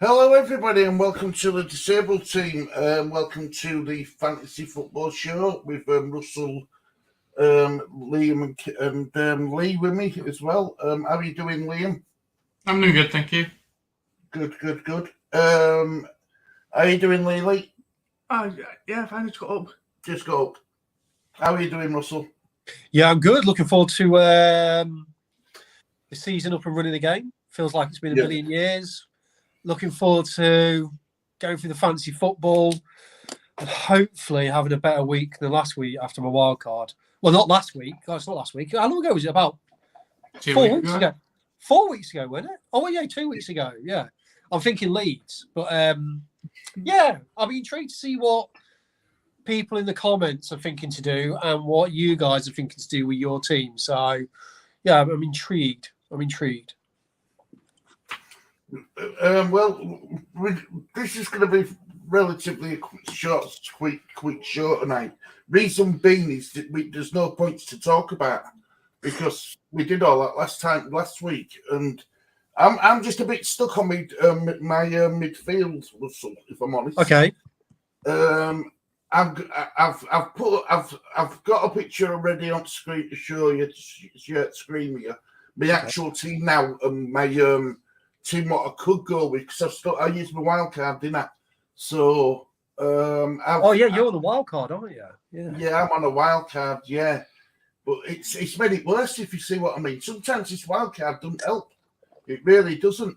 Hello, everybody, and welcome to the Disabled Team. Welcome to the Fantasy Football Show with Russell, Liam, and Lee with me as well. How are you doing, Liam? I'm doing good, thank you. Good. How are you doing, Lee? Yeah, fine. Just got up. How are you doing, Russell? Yeah, I'm good. Looking forward to the season up and running again. Feels like it's been a million years. Looking forward to going through the fantasy football and hopefully having a better week than last week after my wild card. Well, not last week. God, it's not last week. How long ago was it? About 4 weeks ago. 4 weeks ago, wasn't it? Oh, yeah, 2 weeks ago. Yeah. I'm thinking Leeds. But, yeah, I'll be intrigued to see what people in the comments are thinking to do and what you guys are thinking to do with your team. So, yeah, I'm intrigued. Well, this is going to be relatively a quick show tonight. Reason being is that there's no points to talk about because we did all that last week, and I'm just a bit stuck on my midfield, Russell, if I'm honest. Okay. I've got a picture already on screen to show you. Screen here. My actual team now, and my team what I could go with because I used my wild card, didn't I? So you're on the wild card, aren't you? Yeah, I'm on a wild card. Yeah, but it's made it worse if you see what I mean. Sometimes this wild card doesn't help. It really doesn't.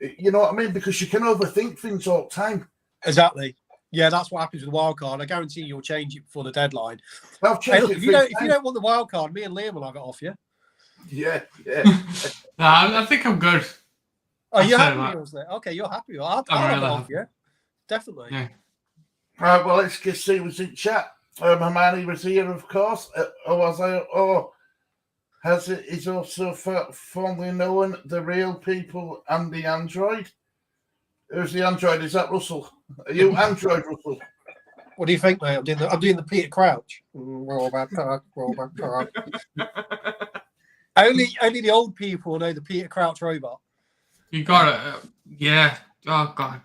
You know what I mean? Because you can overthink things all the time. Exactly. Yeah, that's what happens with the wild card. I guarantee you'll change it before the deadline. Hey, look, if you don't want the wild card, me and Liam will have it off you. Yeah. I think I'm good. Oh, you're happy with yours there? Okay, you're happy. I'll have it off you. Definitely. Yeah. Right, well, let's just see what's in chat. Hermione was here, of course. Is also fondly known the real people and the android. Who's the android? Is that Russell? Are you android, Russell? What do you think, mate? I'm doing the Peter Crouch. Only the old people know the Peter Crouch robot. You got it. Yeah. Oh God.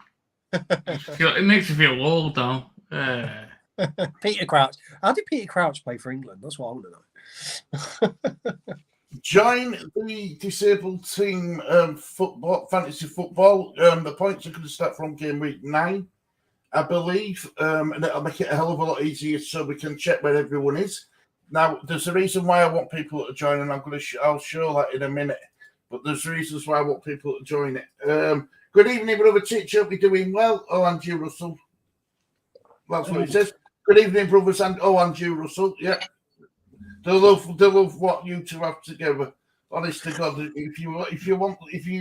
It makes you feel old, though. Peter Crouch. How did Peter Crouch play for England? That's what I want to know. Join the Disabled Team fantasy football. The points are going to start from game week 9, I believe, and it'll make it a hell of a lot easier so we can check where everyone is. Now, there's a reason why I want people to join, and I'll show that in a minute. But there's reasons why I want people to join it. Good evening, brother Titch. Hope you're doing well. Oh, and you, Russell. That's what it says. Good evening, brothers, and you, Russell. Yeah. They love what you two have together. Honest to God, if you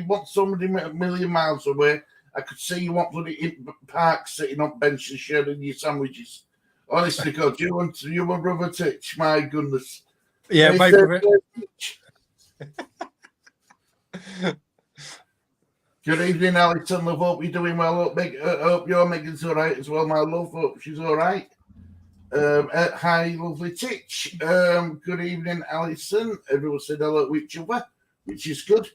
want somebody a million miles away, I could see you want bloody in park sitting on benches sharing your sandwiches. Honest to God, you and brother Titch, my goodness. Yeah, my brother. Good evening, Alison. Love, hope you're doing well. Hope your Megan's all right as well, my love. Hope she's all right. Hi, lovely Titch. Good evening, Alison. Everyone said hello to each other, which is good.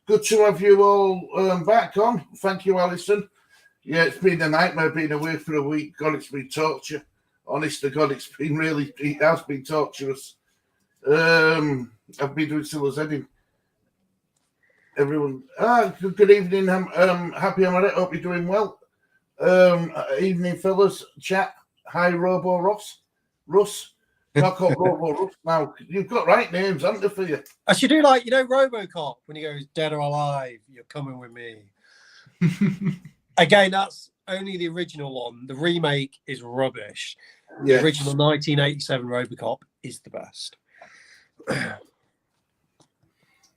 Good to have you all back on. Thank you, Alison. Yeah, it's been a nightmare being away for a week. God, it's been torture. Honest to God, it has been torturous. I've been doing Silla's heading. Everyone, good evening. Happy I'm at it. Hope you're doing well. Evening, fellas. Chat. Hi, Robo Russ. Not called Robo Russ now. You've got right names, haven't you, for you? I should do like, RoboCop when he goes, dead or alive, you're coming with me. Again, that's only the original one. The remake is rubbish. Yes. The original 1987 RoboCop is the best.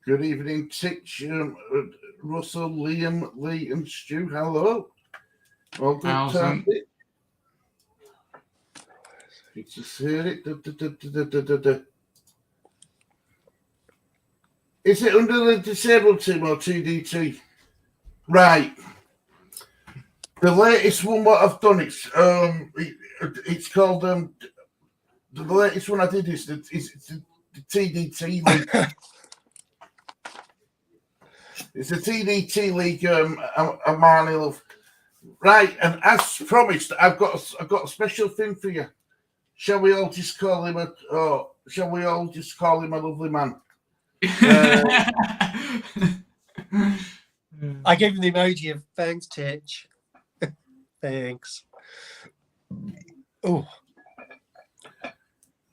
Good evening, Titch, Russell, Liam, Lee, and Stu. Hello. Well, good time. You just heard it. Is it under the Disabled Team or TDT? Right. The latest one what I've done it's called the latest one I did is the TDT link. It's a TDT league, Marnie love. Right, and as promised, I've got a special thing for you. Shall we all just call him a lovely man? I gave him the emoji of thanks, Titch. Thanks. Oh.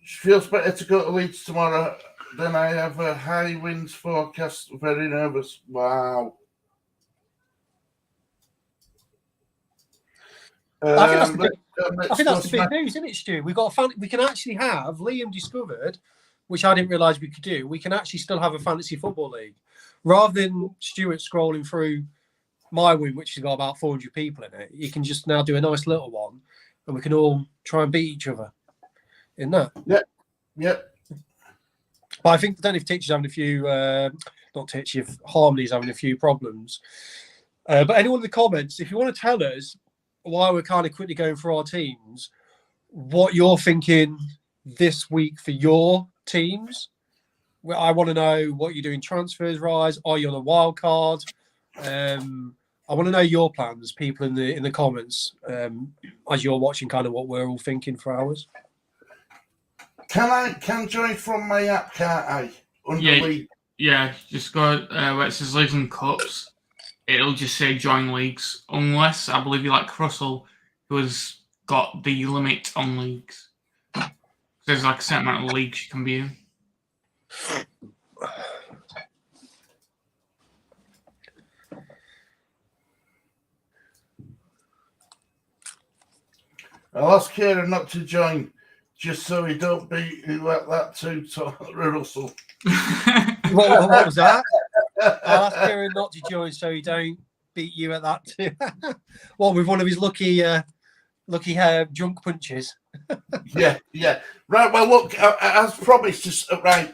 Feels better to go to Leeds tomorrow. Then I have a high winds forecast. Very nervous. Wow. I think that's the big news, isn't it, Stu? We can actually have Liam discovered, which I didn't realise we could do. We can actually still have a fantasy football league rather than Stuart scrolling through my win, which has got about 400 people in it. You can just now do a nice little one, and we can all try and beat each other in that. Yep. But I think, I don't know if Titch is having a few, not Titch, if Harmony's having a few problems. But anyone in the comments, if you want to tell us why we're kind of quickly going through our teams, what you're thinking this week for your teams. I want to know what you're doing transfers rise. Are you on a wild card? I want to know your plans, people in the comments, as you're watching kind of what we're all thinking for ours. Can I join from my app, can't I? Yeah, just go where it says Leagues and Cups. It'll just say join leagues, unless I believe you like Russell, who has got the limit on leagues. There's like a certain amount of leagues you can be in. I'll ask Kieran not to join, just so he don't beat you like that too, Russell. What was that? I'll ask Kieran not to join so he don't beat you at that too. Well, with one of his lucky drunk punches. Yeah. Right. Well, look, as promised, just right.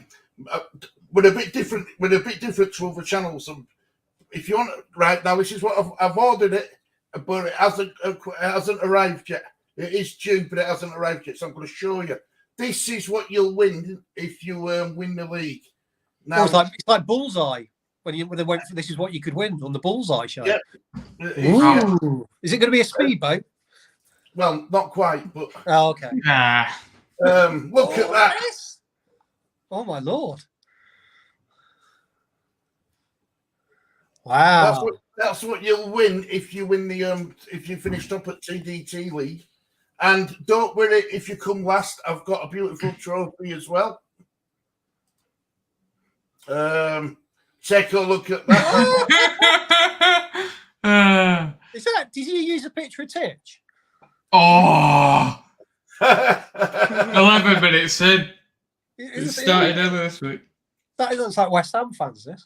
We're a bit different to other channels. If you want, right now, this is what I've ordered it, but it hasn't arrived yet. It is due, but it hasn't arrived yet. So I'm going to show you. This is what you'll win if you win the league. Now it's like Bullseye. When they went for this is what you could win on the Bullseye show. Yeah. Is it going to be a speedboat? Well, not quite, but okay. Look at that. Yes. Oh my lord! Wow. That's what you'll win if you win the if you finished up at TDT League. And don't worry if you come last. I've got a beautiful trophy as well. Take a look at that. Did you use a picture of Titch? Oh, 11 minutes in. It started ever this week. That looks like West Ham fans, this.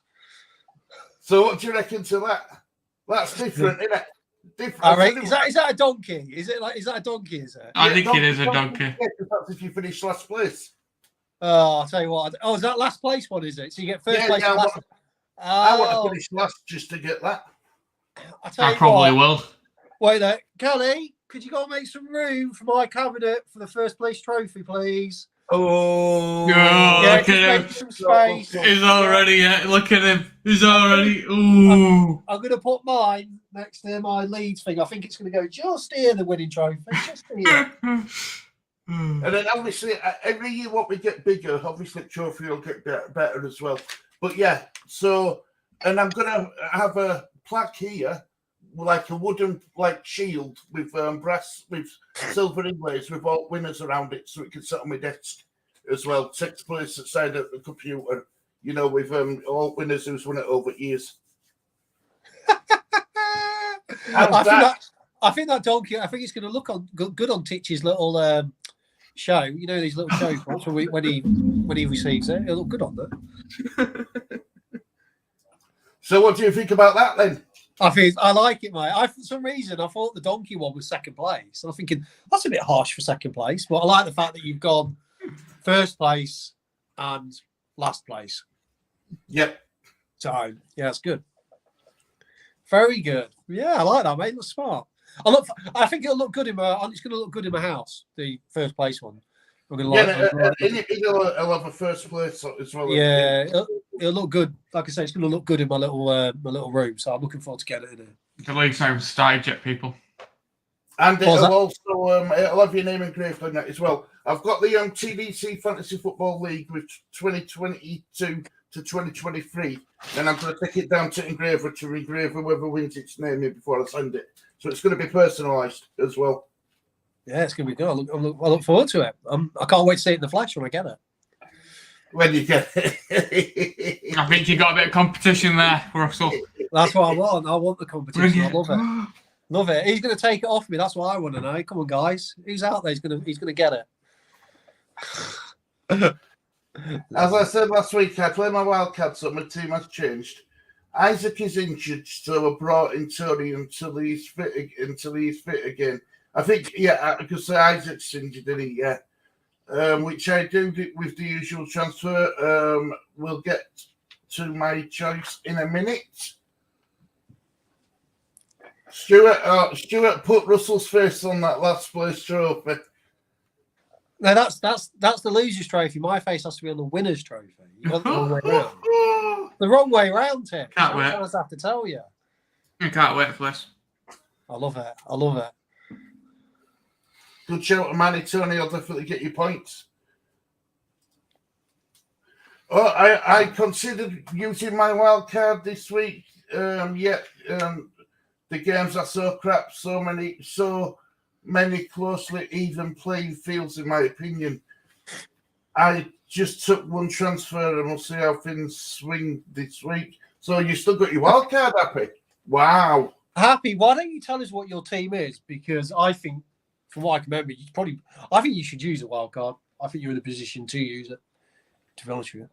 So what do you reckon to that? That's different, isn't it? Different. All right. Is that a donkey? Is that a donkey? Is it? I think it is a donkey. That's if you finish last place. Oh, I'll tell you what. Oh, is that last place one? Is it? So you get first place. Yeah, I want to finish last just to get that. I probably will. Wait there, Kelly. Could you go and make some room for my cabinet for the first place trophy, please? Oh, yeah, look at him. Some space. He's already, look at him. He's already, ooh. I'm going to put mine next to my Leeds thing. I think it's going to go just here, the winning trophy. Just here. And then obviously, every year what we get bigger, obviously the trophy will get better as well. But yeah, so, and I'm going to have a plaque here, like a wooden shield with brass, with silver inlays with all winners around it, so it can sit on my desk as well. Takes place outside of the computer, with all winners who's won it over years. I think that donkey. I think it's going to look good on Titch's little show. These little shows when he receives it. It'll look good on there. So, what do you think about that then? I like it, mate. For some reason, I thought the donkey one was second place. I'm thinking that's a bit harsh for second place, but I like the fact that you've gone first place and last place. Yep. So yeah, that's good. Very good. Yeah, I like that, mate. It looks smart. I think it'll look good in my. It's going to look good in my house. The first place one. I'm going to I'll have a first place as well. Yeah, look good. Like I say, it's going to look good in my little room. So I'm looking forward to getting it in there. The league's not even started yet, people. And it'll have your name engraved on that as well. I've got the TDT Fantasy Football League with 2022 to 2023. Then I'm going to take it down to engraver to engrave whoever wins its name before I send it. So it's going to be personalised as well. Yeah, it's going to be good. I look forward to it. I can't wait to see it in the flesh when I get it. When you get it. I think you got a bit of competition there, Russell. That's what I want. I want the competition. I love it. Love it. He's going to take it off me. That's what I want to know. Come on, guys. Who's out there? He's going to get it. As I said last week, I play my wildcard, so my team has changed. Isaac is injured, so I brought in Tony until he's fit again. I think, because Isaac's injured, isn't he? Yeah. Which I do with the usual transfer. We'll get to my choice in a minute. Stuart put Russell's face on that last place trophy. No, that's the loser's trophy. My face has to be on the winner's trophy. You want the wrong way around. The wrong way around, Tim. Can't wait. I just have to tell you. I can't wait for this. I love it. Good shout, Manny. Tony, I'll definitely get you points. Oh, I considered using my wild card this week. The games are so crap. So many closely even playing fields, in my opinion. I just took one transfer and we'll see how things swing this week. So you still got your wild card, Happy? Wow. Happy, why don't you tell us what your team is? Because I think, from what I can remember, I think you should use a wild card. I think you're in a position to use it, to be honest with you.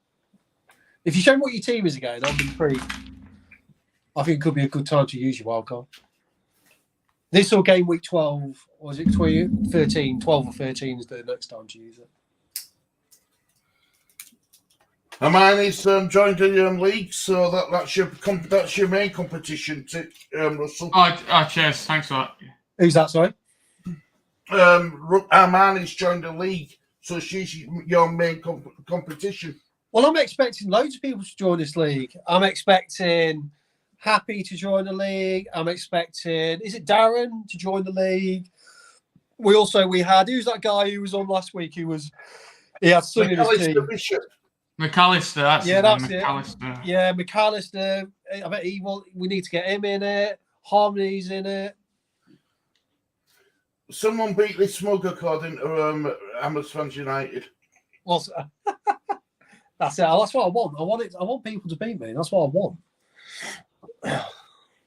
If you show me what your team is again, I'll be free. I think it could be a good time to use your wild card. This or game week 12, or is it 13? 12 or 13 is the next time to use it. Hermione's joined the league, so that's your main competition, Russell. Oh, cheers. Thanks for that. Who's that, sorry? Hermione's joined the league, so she's your main competition. Well, I'm expecting loads of people to join this league. I'm expecting Happy to join the league. I'm expecting, is it Darren to join the league? We had, who's that guy who was on last week? He had Sonny in his team. Bishop. McAllister, that's McAllister. Yeah, McAllister. I bet we need to get him in it. Harmony's in it. Someone beat this smug according to Hammers Fans United. Well, that's it. That's what I want. I want people to beat me. That's what I want.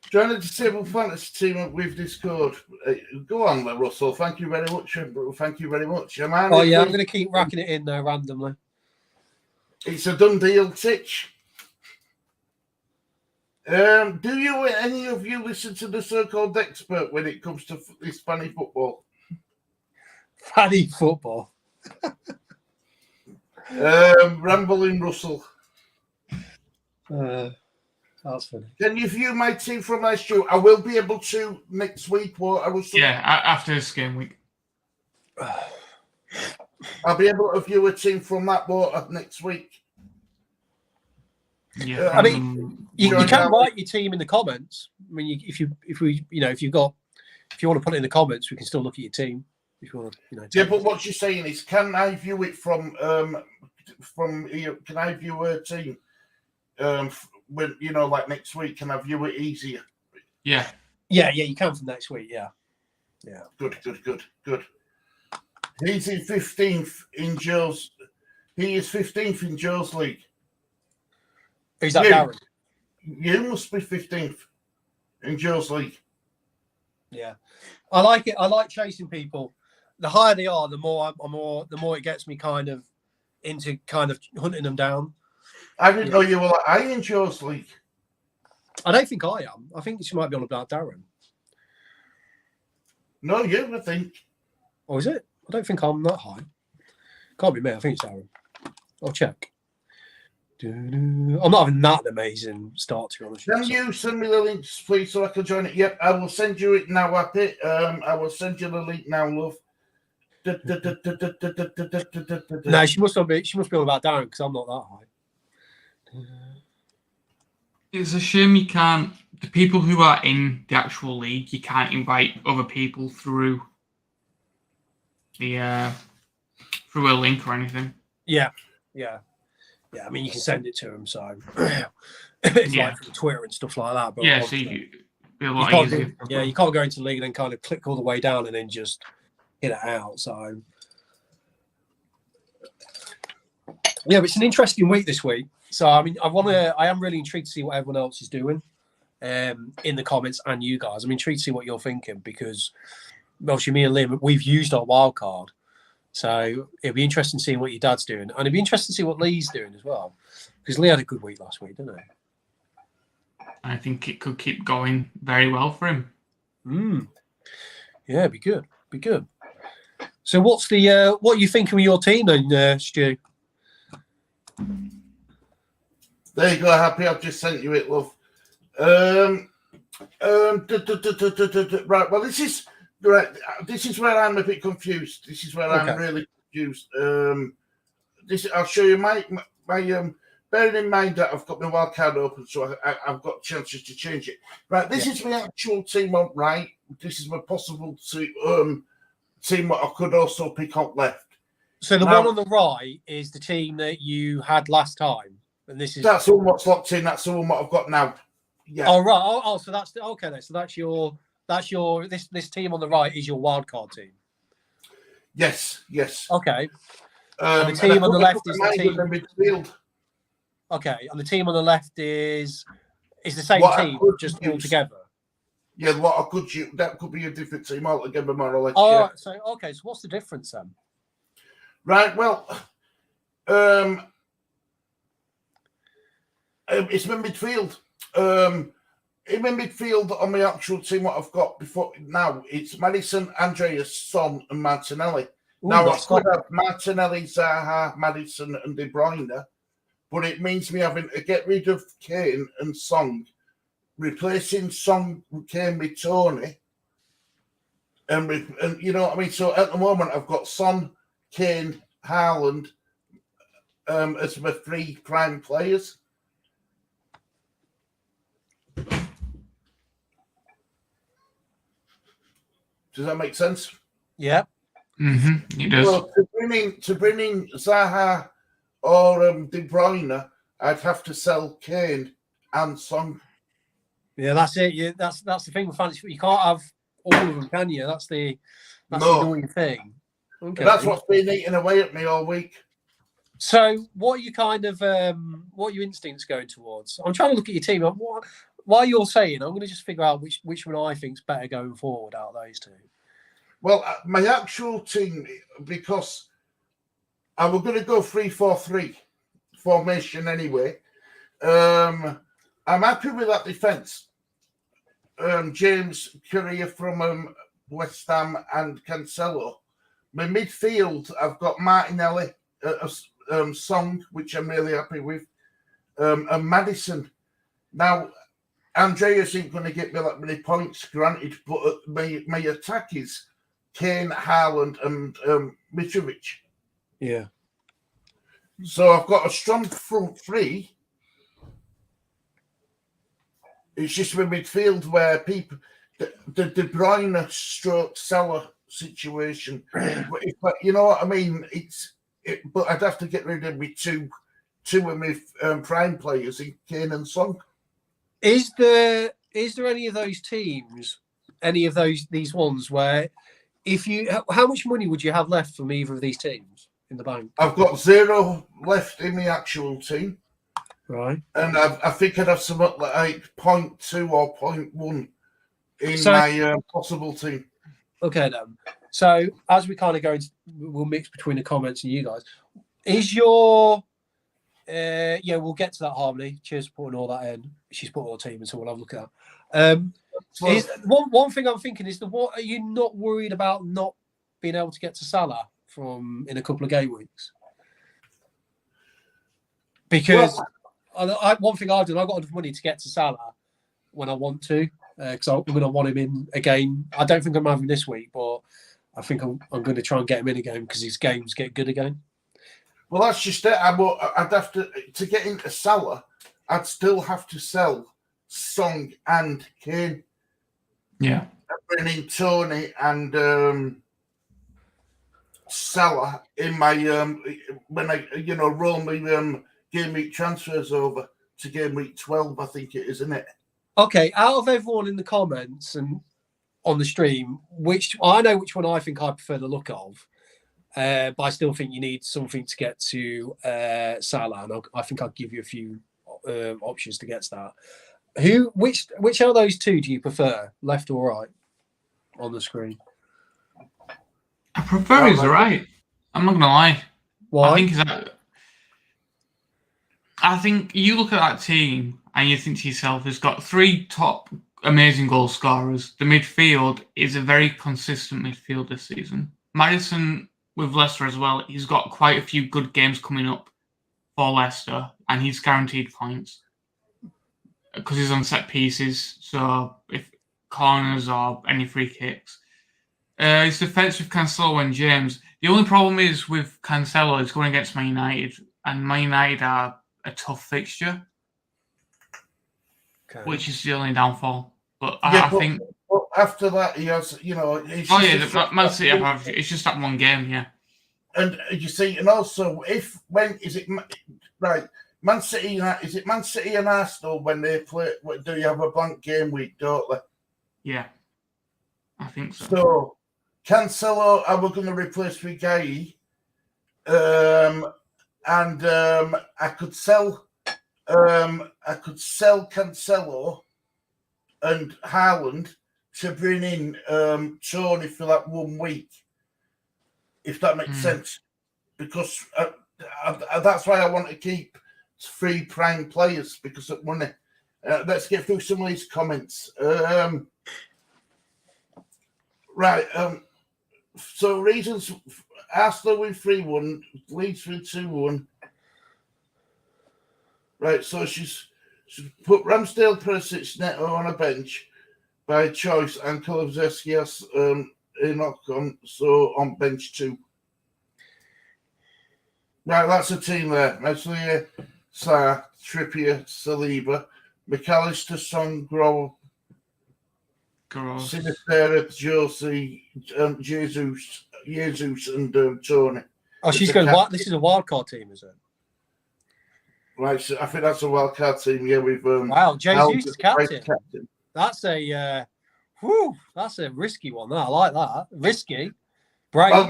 Join the Disabled Fantasy team with Discord. Go on, Russell. Thank you very much. Thank you very much. I'm going to keep racking it in there randomly. It's a done deal, Titch. Do any of you listen to the so-called expert when it comes to this funny football? Funny football. Rambling Russell. That's funny. Can you view my team from last year? I will be able to next week. After this game week. I'll be able to view a team from that water next week. Yeah, I mean, you can write your team in the comments. I mean, if you want to put it in the comments, we can still look at your team. If you want to, yeah, but what you're saying is, can I view it from here? Can I view a team? When like next week, can I view it easier? Yeah, you can from next week. Yeah. Good. He's in 15th in Joe's. He is 15th in Joe's league. Who's that, Darren? You must be 15th in Joe's league. Yeah, I like it. I like chasing people. The higher they are, the more it gets me kind of into hunting them down. I didn't know you were like I in Joe's league. I don't think I am. I think she might be on about Darren. No, you, I think. Oh, is it? I don't think I'm that high. Can't be me. I think it's Darren. I'll check. I'm not having that amazing start, to be honest. Can you send me the links, please, so I can join it? Yep, I will send you it now, Happy. I will send you the link now, love. No, she must be on about Darren because I'm not that high. It's a shame you can't. The people who are in the actual league, you can't invite other people through the through a link or anything. Yeah. I mean, you can send it to them, so it's like through Twitter and stuff like that. But yeah, so be a lot you easier. you can't go into the league and then kind of click all the way down and then just hit it out. So yeah, but it's an interesting week this week. So I mean, I am really intrigued to see what everyone else is doing in the comments and you guys. I'm intrigued to see what you're thinking because obviously me and Liam, we've used our wild card. So it'll be interesting seeing what your dad's doing. And it'll be interesting to see what Lee's doing as well. Because Lee had a good week last week, didn't he? I think it could keep going very well for him. Yeah, be good. So what are you thinking with your team then, Stu? There you go, Happy. I've just sent you it, love. Right, well, this is where I'm a bit confused. This is where I'm really confused. I'll show you my bearing in mind that I've got my wild card open, so I've got chances to change it. Right, this is my actual team on right. This is my possible team what I could also pick up left. So the one on the right is the team that you had last time, and that's all what's locked in. That's all what I've got now. Yeah. Oh right. Oh, so that's okay then. So that's your this team on the right is your wild card team. Yes. Okay. And the team on the left is the team. Midfield. Okay, and the team on the left is the same team, just all together. Yeah, what I could use, that could be a different team altogether, more or less. Oh, right, so what's the difference then? Right, well, it's my midfield. In my midfield on my actual team, what I've got before now, it's Madison, Andreas, Son, and Martinelli. Ooh, now I could have Martinelli, Zaha, Madison, and De Bruyne, but it means me having to get rid of Kane and Song, replacing Song, Kane with Tony, and you know what I mean. So at the moment, I've got Son, Kane, Haaland as my three prime players. Does that make sense? Yeah. It does. Well, to bring in Zaha or De Bruyne, I'd have to sell Kane and Son. Yeah, that's it. Yeah, that's the thing with fantasy. You can't have all of them, can you? That's the annoying thing. Okay. That's what's been eating away at me all week. So, what are you what are your instincts going towards? I'm trying to look at your team. While you're saying, I'm going to just figure out which one I think's better going forward out of those two. Well, my actual team, because I was going to go 3-4-3 formation anyway. I'm happy with that defence. James Courier from West Ham and Cancelo. My midfield, I've got Martinelli, Song, which I'm really happy with, and Madison. Now, Andreas ain't going to get me that many points, granted, but my attack is Kane, Haaland, and Mitrovic. Yeah. So I've got a strong front three. It's just my midfield where people, the De Bruyne stroke Salah situation. You know what I mean? But I'd have to get rid of me two of my prime players in Kane and Son. Is there any of those teams, these ones where how much money would you have left from either of these teams in the bank? I've got 0 left in the actual team. Right. And I think I'd have something like 0.2 or 0.1 in my possible team. Okay, then. So as we kind of go, we'll mix between the comments and you guys. Is your we'll get to that, Harmony. Cheers for putting all that in. She's put all the team in, so we'll have a look at that. One thing I'm thinking is what are you not worried about not being able to get to Salah in a couple of game weeks? Because one thing I've done, I've got enough money to get to Salah when I want to, because I'm going to want him in a game. I don't think I'm having this week, but I think I'm going to try and get him in a game because his games get good again. Well, that's just it. I'd have to get into Salah. I'd still have to sell Song and Kane. Yeah. Bring in Tony and Salah in my when I roll my game week transfers over to game week 12. I think it is, isn't it? Okay, out of everyone in the comments and on the stream, which I know which one I think I prefer the look of, but I still think you need something to get to Salah, and I think I'll give you a few options to get to that. Which of those two do you prefer, left or right, on the screen? I prefer his right. I'm not gonna lie. Why? I think you look at that team and you think to yourself, it's got 3 top amazing goal scorers. The midfield is a very consistent midfield this season. Maddison with Leicester as well, he's got quite a few good games coming up for Leicester, and he's guaranteed points because he's on set pieces. So if corners or any free kicks, his defence with Cancelo and James. The only problem is with Cancelo is going against Man United, and Man United are a tough fixture, which is the only downfall. But I think after that he has, Man City it's just that one game, yeah. And you see, and also Man City? Is it Man City and Arsenal when they play? Do you have a blank game week? Don't they? Yeah, I think so. So Cancelo, I was going to replace with Guy, and I could sell Cancelo and Haaland to bring in Tony for that 1 week, if that makes sense, because that's why I want to keep 3 prime players because of money. Let's get through some of these comments. So reasons: Arsenal win 3-1, Leeds win 2-1. Right, so she's put Ramsdale, Perisic, Neto on a bench by choice, and Kulusevski has Enoch on bench 2. Right, that's a team there. Meslier, Sarr, Trippier, Saliba, McAllister, Son, Grove, Sinisterra, Josie, Jesus, and Tony. Oh, she's going. This is a wildcard team, is it? Right, so I think that's a wildcard team. Yeah, we've wow, Jesus is captain. That's that's a risky one. I like that. Risky. Brave. Well,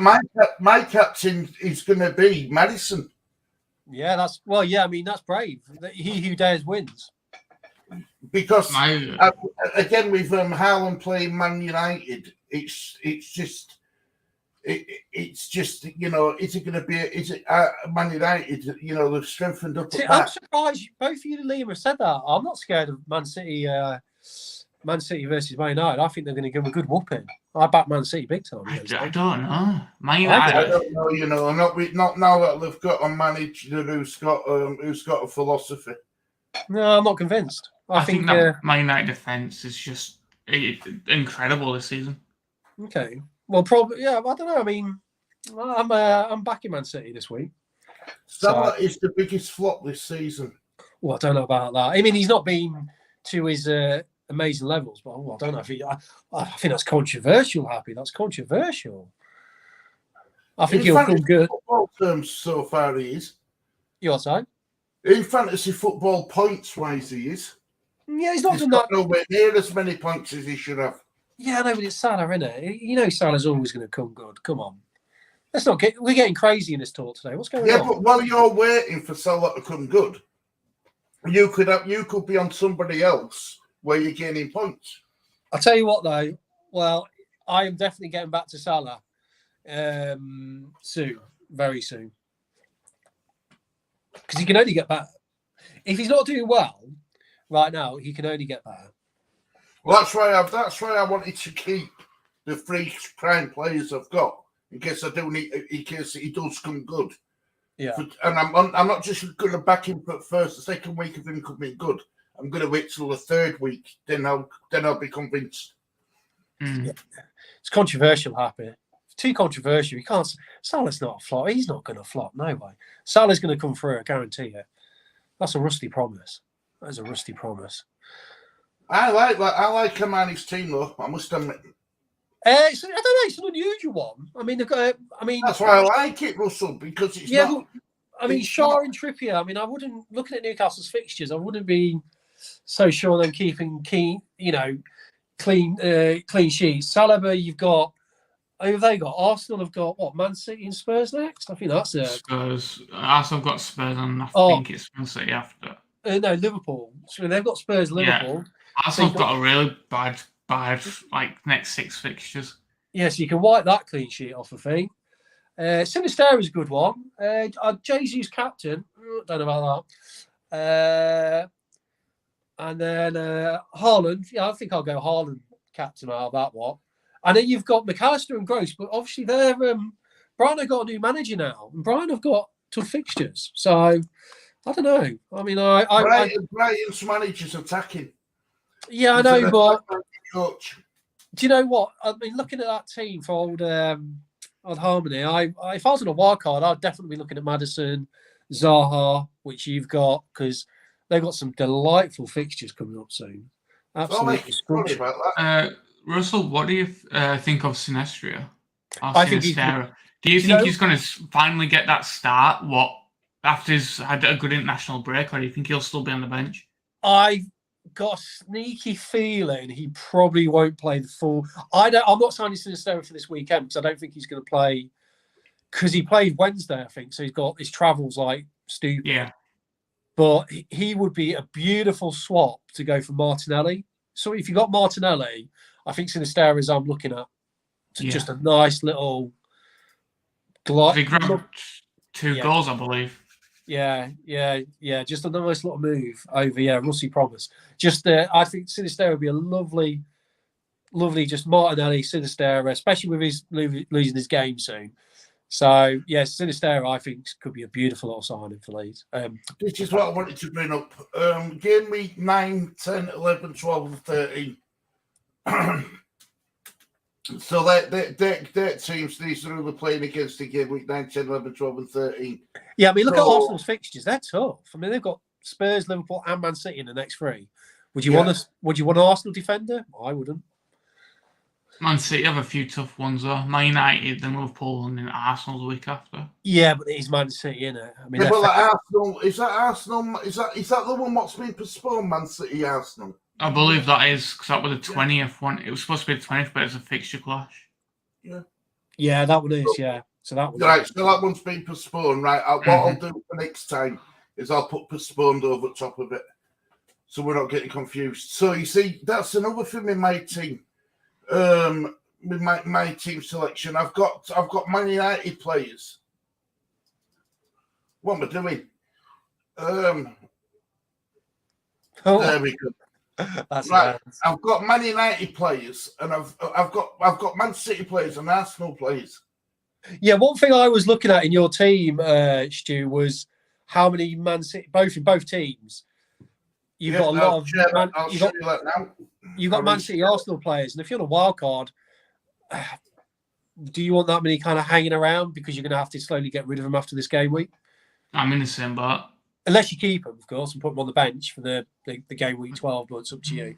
my captain is going to be Maddison. Yeah, that's brave. He who dares wins. Because again, with Haaland playing Man United, it's just is it going to be? Is it Man United? They've strengthened up. I'm surprised both of you and Liam have said that. I'm not scared of Man City. Man City versus Man United. I think they're going to give them a good whooping. I back Man City big time. I don't know. Man United. I don't know. Not now that they've got a manager who's got a philosophy. No, I'm not convinced. I think that Man United defense is just incredible this season. Okay. Well, probably. Yeah, I don't know. I mean, I'm backing Man City this week. Salah is the biggest flop this season. Well, I don't know about that. I mean, he's not been to his amazing levels, but I don't know if I think that's controversial. Happy, that's controversial. I think he'll come good. Football terms so far, he is. Your side. In fantasy football points wise, he is. Yeah, he's not done that. Nowhere near as many points as he should have. Yeah, no, but it's Salah, isn't it? Salah's always going to come good. Come on. We're getting crazy in this talk today. What's going on? Yeah, but while you're waiting for Salah to come good, you could be on somebody else where you're gaining points. I'll tell you what, though. Well, I am definitely getting back to Salah soon, very soon. Because he can only get better. If he's not doing well right now, he can only get better. Well, that's why I wanted to keep the 3 prime players I've got in case in case he does come good. Yeah. And I'm not just going to back him for the second week of him coming good. I'm going to wait till the 3rd week, then I'll be convinced. Yeah. It's controversial, Happy. too controversial. You can't. Salah's not a flop. He's not going to flop. No way. Salah's going to come through. I guarantee you. That's a rusty promise. That is a rusty promise. I like that. I like Kamani's team though. I must admit. I don't know. It's an unusual one. I mean, they've got. That's why I like it, Russell, because it's not. But, I mean, Shaw and Trippier. I mean, I wouldn't. Looking at Newcastle's fixtures, I wouldn't be so sure them keeping clean sheets. Salah, you've got. Who have they got? Arsenal have got what? Man City and Spurs next. I think that's it. Spurs. Arsenal have got Spurs, and I think it's Man City after. No, Liverpool. So they've got Spurs, Liverpool. Yeah. Arsenal have got a really bad like next 6 fixtures. Yeah, so you can wipe that clean sheet off, I think. Sinister is a good one. Jesus captain. Don't know about that. And then Haaland. Yeah, I think I'll go Haaland captain out of that one. And then you've got McAllister and Gross, but obviously they're Brighton have got a new manager now, and Brighton have got tough fixtures. So I don't know. I mean, Brighton's manager's attacking. Yeah, I know, but do you know what? I mean, looking at that team for old Harmony, if I was on a wild card, I'd definitely be looking at Maddison, Zaha, which you've got, because they've got some delightful fixtures coming up soon. Absolutely. Sorry about that. Russell, what do you think of Sinestria? I think do you think he's going to finally get that start? What after he's had a good international break, or do you think he'll still be on the bench? I've got a sneaky feeling he probably won't play the full. I'm not signing Sinestera for this weekend because I don't think he's going to play. Because he played Wednesday, I think, so he's got his travels like stupid. Yeah, but he would be a beautiful swap to go for Martinelli. So if you got Martinelli, I think Sinistera is I'm looking at just a nice little. He grabbed 2 goals, I believe. Yeah. Just a nice little move over. Rusty promise. Just I think Sinistera would be a lovely, just Martinelli, Sinistera, especially with his losing his game soon. So Sinistera I think could be a beautiful little signing for Leeds. This is what I wanted to bring up. Game week 9, 10, 11, 12, and 13. So their teams, these are who they're playing against in game week 9, 10, 11, 12, and 13. Yeah, I mean, look at Arsenal's fixtures. They're tough. I mean, they've got Spurs, Liverpool, and Man City in the next 3. Would you want an Arsenal defender? I wouldn't. Man City have a few tough ones though. Man United, then Liverpool, and then Arsenal the week after. Yeah, but it is Man City, isn't it? I mean, Arsenal is that Arsenal? Is that the one what's been postponed? Man City, Arsenal. I believe that is because that was the 20th one. It was supposed to be the 20th, but it's a fixture clash. Yeah, that one is. Yeah, so that one. Right, so that one's been postponed. Right, what I'll do for next time is I'll put postponed over the top of it, so we're not getting confused. So you see, that's another thing in my team. With my team selection, I've got Man United players. What am I doing? There we go. That's right. I've got Man United players, and I've got Man City players and Arsenal players. Yeah, one thing I was looking at in your team, Stu, was how many Man City both teams. You've got a lot of. You've got Man City, Arsenal players, and if you're on a wild card, do you want that many kind of hanging around because you're going to have to slowly get rid of them after this game week? I'm in the same boat. Unless you keep them, of course, and put them on the bench for the game week 12, but it's up to you.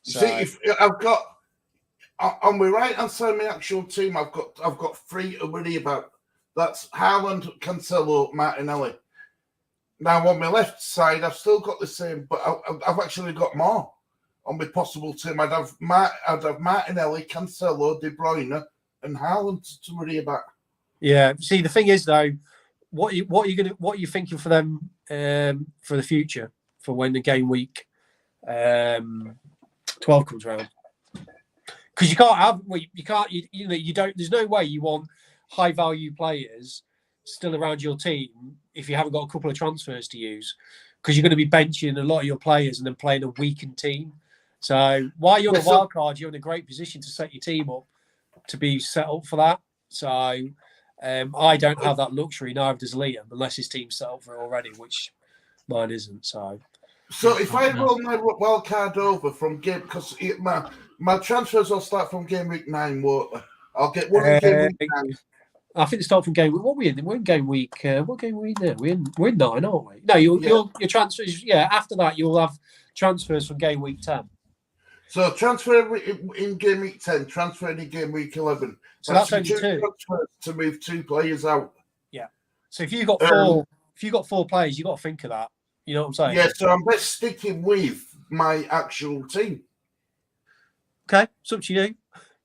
So, see, if I've got on my right hand side of my actual team, I've got 3 to worry about. That's Haaland, Cancelo, Martinelli. Now on my left side, I've still got the same, but I've actually got more on my possible team. I'd have Martinelli, Cancelo, De Bruyne, and Haaland to worry about. Yeah. See, the thing is though, what are you thinking for them for the future for when the game week 12 comes around? Because you don't. There's no way you want high value players still around your team if you haven't got a couple of transfers to use, because you're going to be benching a lot of your players and then playing a weakened team. So while you're on a wild card, you're in a great position to set your team up to be set up for that. So I don't have that luxury, neither does Liam, unless his team's set up for it already, which mine isn't. So if I roll my wild card over from game, because my transfers will start from game week 9, won't they? I'll get one in game week 9. I think they start from game week. What are we in? We're in game week. What game are we in now? We're in 9, aren't we? No, your transfers. Yeah, after that you'll have transfers from game week 10. So transfer in game week 10, transfer in game week 11. So that's only 2 transfers to move 2 players out. Yeah. So if you've got 4, players, you've got to think of that. You know what I'm saying? Yeah. So I'm best sticking with my actual team. Okay, it's up to you.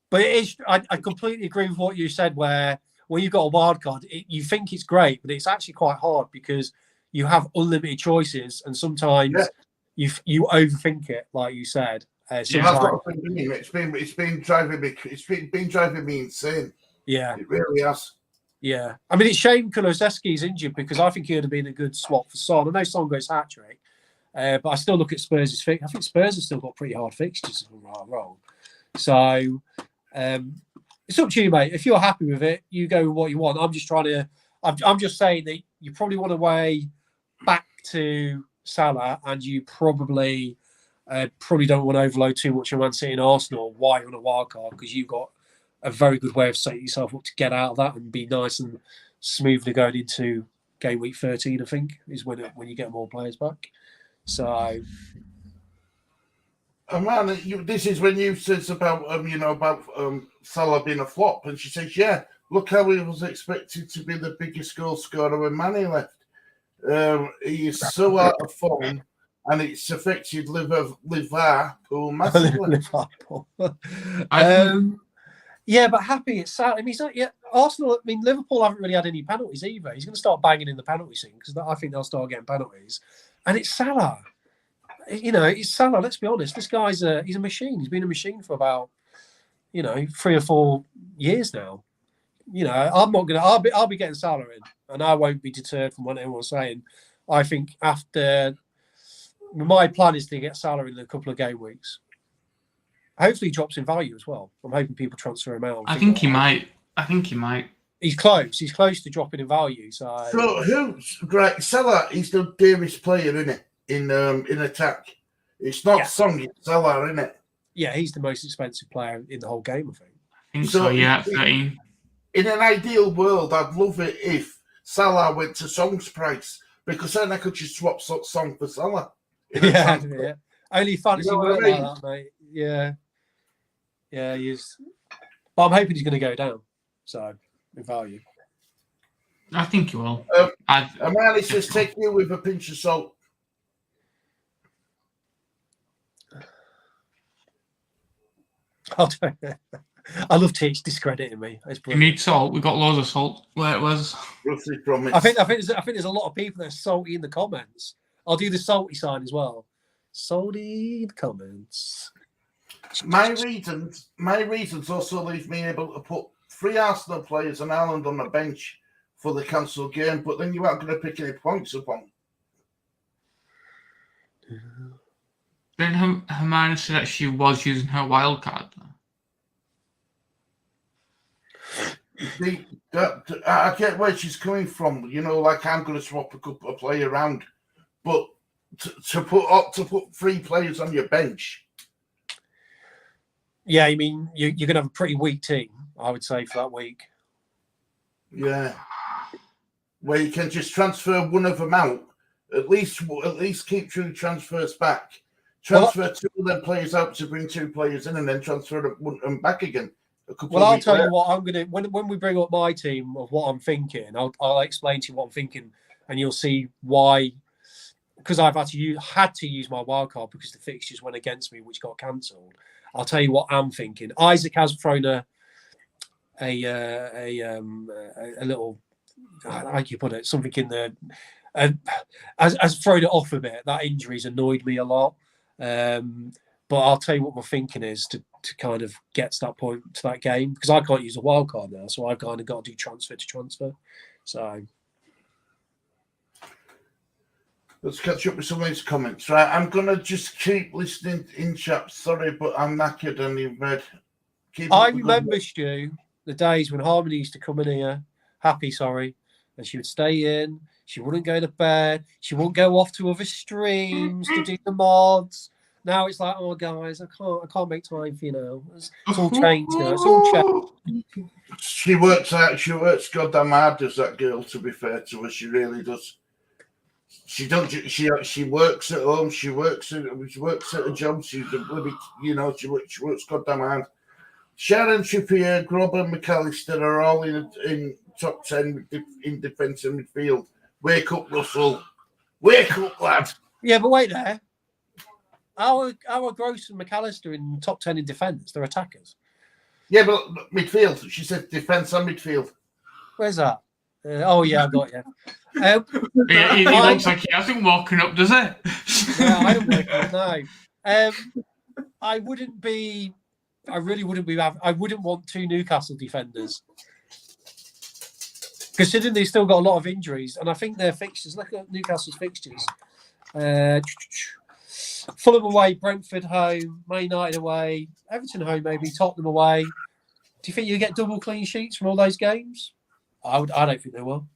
But it is. I completely agree with what you said. Where when you've got a wild card, you think it's great, but it's actually quite hard because you have unlimited choices, and sometimes you overthink it, like you said. It's been driving me insane. Yeah, it really has. Yeah, I mean it's shame Kulusevski's injured because I think he would have been a good swap for Son. I know Son goes hat trick, but I still look at Spurs' fixtures. I think Spurs have still got pretty hard fixtures if I'm right or wrong. So it's up to you, mate. If you're happy with it, you go with what you want. I'm just saying that you probably want to weigh back to Salah, and you probably don't want to overload too much on Man City and Arsenal. Why you're on a wild card? Because you've got a very good way of setting yourself up to get out of that and be nice and smoothly going into game week 13. I think is when you get more players back. So. Man, this is when you said about Salah being a flop, and she says, "Yeah, look how he was expected to be the biggest goal scorer when Mane left. He is so out of form, and it's affected Liverpool massively." Liverpool. Yeah, but happy it's sad. I mean, Arsenal. I mean, Liverpool haven't really had any penalties either. He's going to start banging in the penalty scene because I think they'll start getting penalties, and it's Salah. It's Salah. Let's be honest. This guy's he's a machine. He's been a machine for about 3 or 4 years now. I'm not gonna. I'll be getting Salah in, and I won't be deterred from what anyone's saying. I think after my plan is to get Salah in a couple of game weeks. Hopefully, he drops in value as well. I'm hoping people transfer him out. I think he might. He's close. He's close to dropping in value. So who's great? Salah is the dearest player, isn't it? In attack, it's not Song, it's Salah, isn't it? Yeah, he's the most expensive player in the whole game, I think. I think so. Yeah, 13. In an ideal world, I'd love it if Salah went to Song's price because then I could just swap Song for Salah. Yeah. Only fantasy work like that, mate. Yeah, he is. But I'm hoping he's going to go down. So in value, I think he will. Man, it says take you with a pinch of salt. I love Titch discrediting me. You need salt. We've got loads of salt. Where's? I think there's a lot of people that are salty in the comments. I'll do the salty sign as well. Salty comments. My reasons also leave me able to put 3 Arsenal players and Ireland on the bench for the cancelled game, but then you aren't going to pick any points upon. Then Hermione said that she was using her wild card. I get where she's coming from. Like I'm going to swap a couple of players around, but to put 3 players on your bench. Yeah, I mean you're going to have a pretty weak team, I would say, for that week. Yeah, where you can just transfer one of them out. At least keep 2 transfers back. Transfer 2 of them players out to bring 2 players in, and then transfer them back again. I'll tell you what I'm going to when we bring up my team of what I'm thinking. I'll explain to you what I'm thinking, and you'll see why. Because I've had to use my wild card because the fixtures went against me, which got cancelled. I'll tell you what I'm thinking. Isaac has thrown a little, how do you put it? Something in the has thrown it off a bit. That injury's annoyed me a lot. But I'll tell you what my thinking is to kind of get to that point, to that game, because I can't use a wild card now, so I've kind of got to do transfer to transfer. So let's catch up with some of these comments. Right, I'm gonna just keep listening in chat. Sorry, but I'm knackered and in bed. I remember, Stu, the days when Harmony used to come in here, and she would stay in. She wouldn't go to bed. She wouldn't go off to other streams to do the mods. Now it's like, oh guys, I can't make time for you now. It's all changed now. It's all changed. She works goddamn hard, does that girl, to be fair to her. She really does. She don't. She works at home. She works at a job. She's a bloody, she works goddamn hard. Sharon Trippier, Grob and McAllister are all in top 10 in defence and midfield. Wake up, Russell. Wake up, lad. Yeah, but wait there. Our Gross and McAllister in top 10 in defence. They're attackers. Yeah, but midfield. She said defence and midfield. Where's that? Oh yeah, I got you. He looks like he hasn't woken up, does he? Yeah, I don't work it. No. I wouldn't be. I really wouldn't be. I wouldn't want two Newcastle defenders, considering they've still got a lot of injuries, and I think their fixtures. Look at Newcastle's fixtures. Fulham away, Brentford home, Man United away, Everton home, maybe Tottenham away. Do you think you get double clean sheets from all those games? I don't think they will.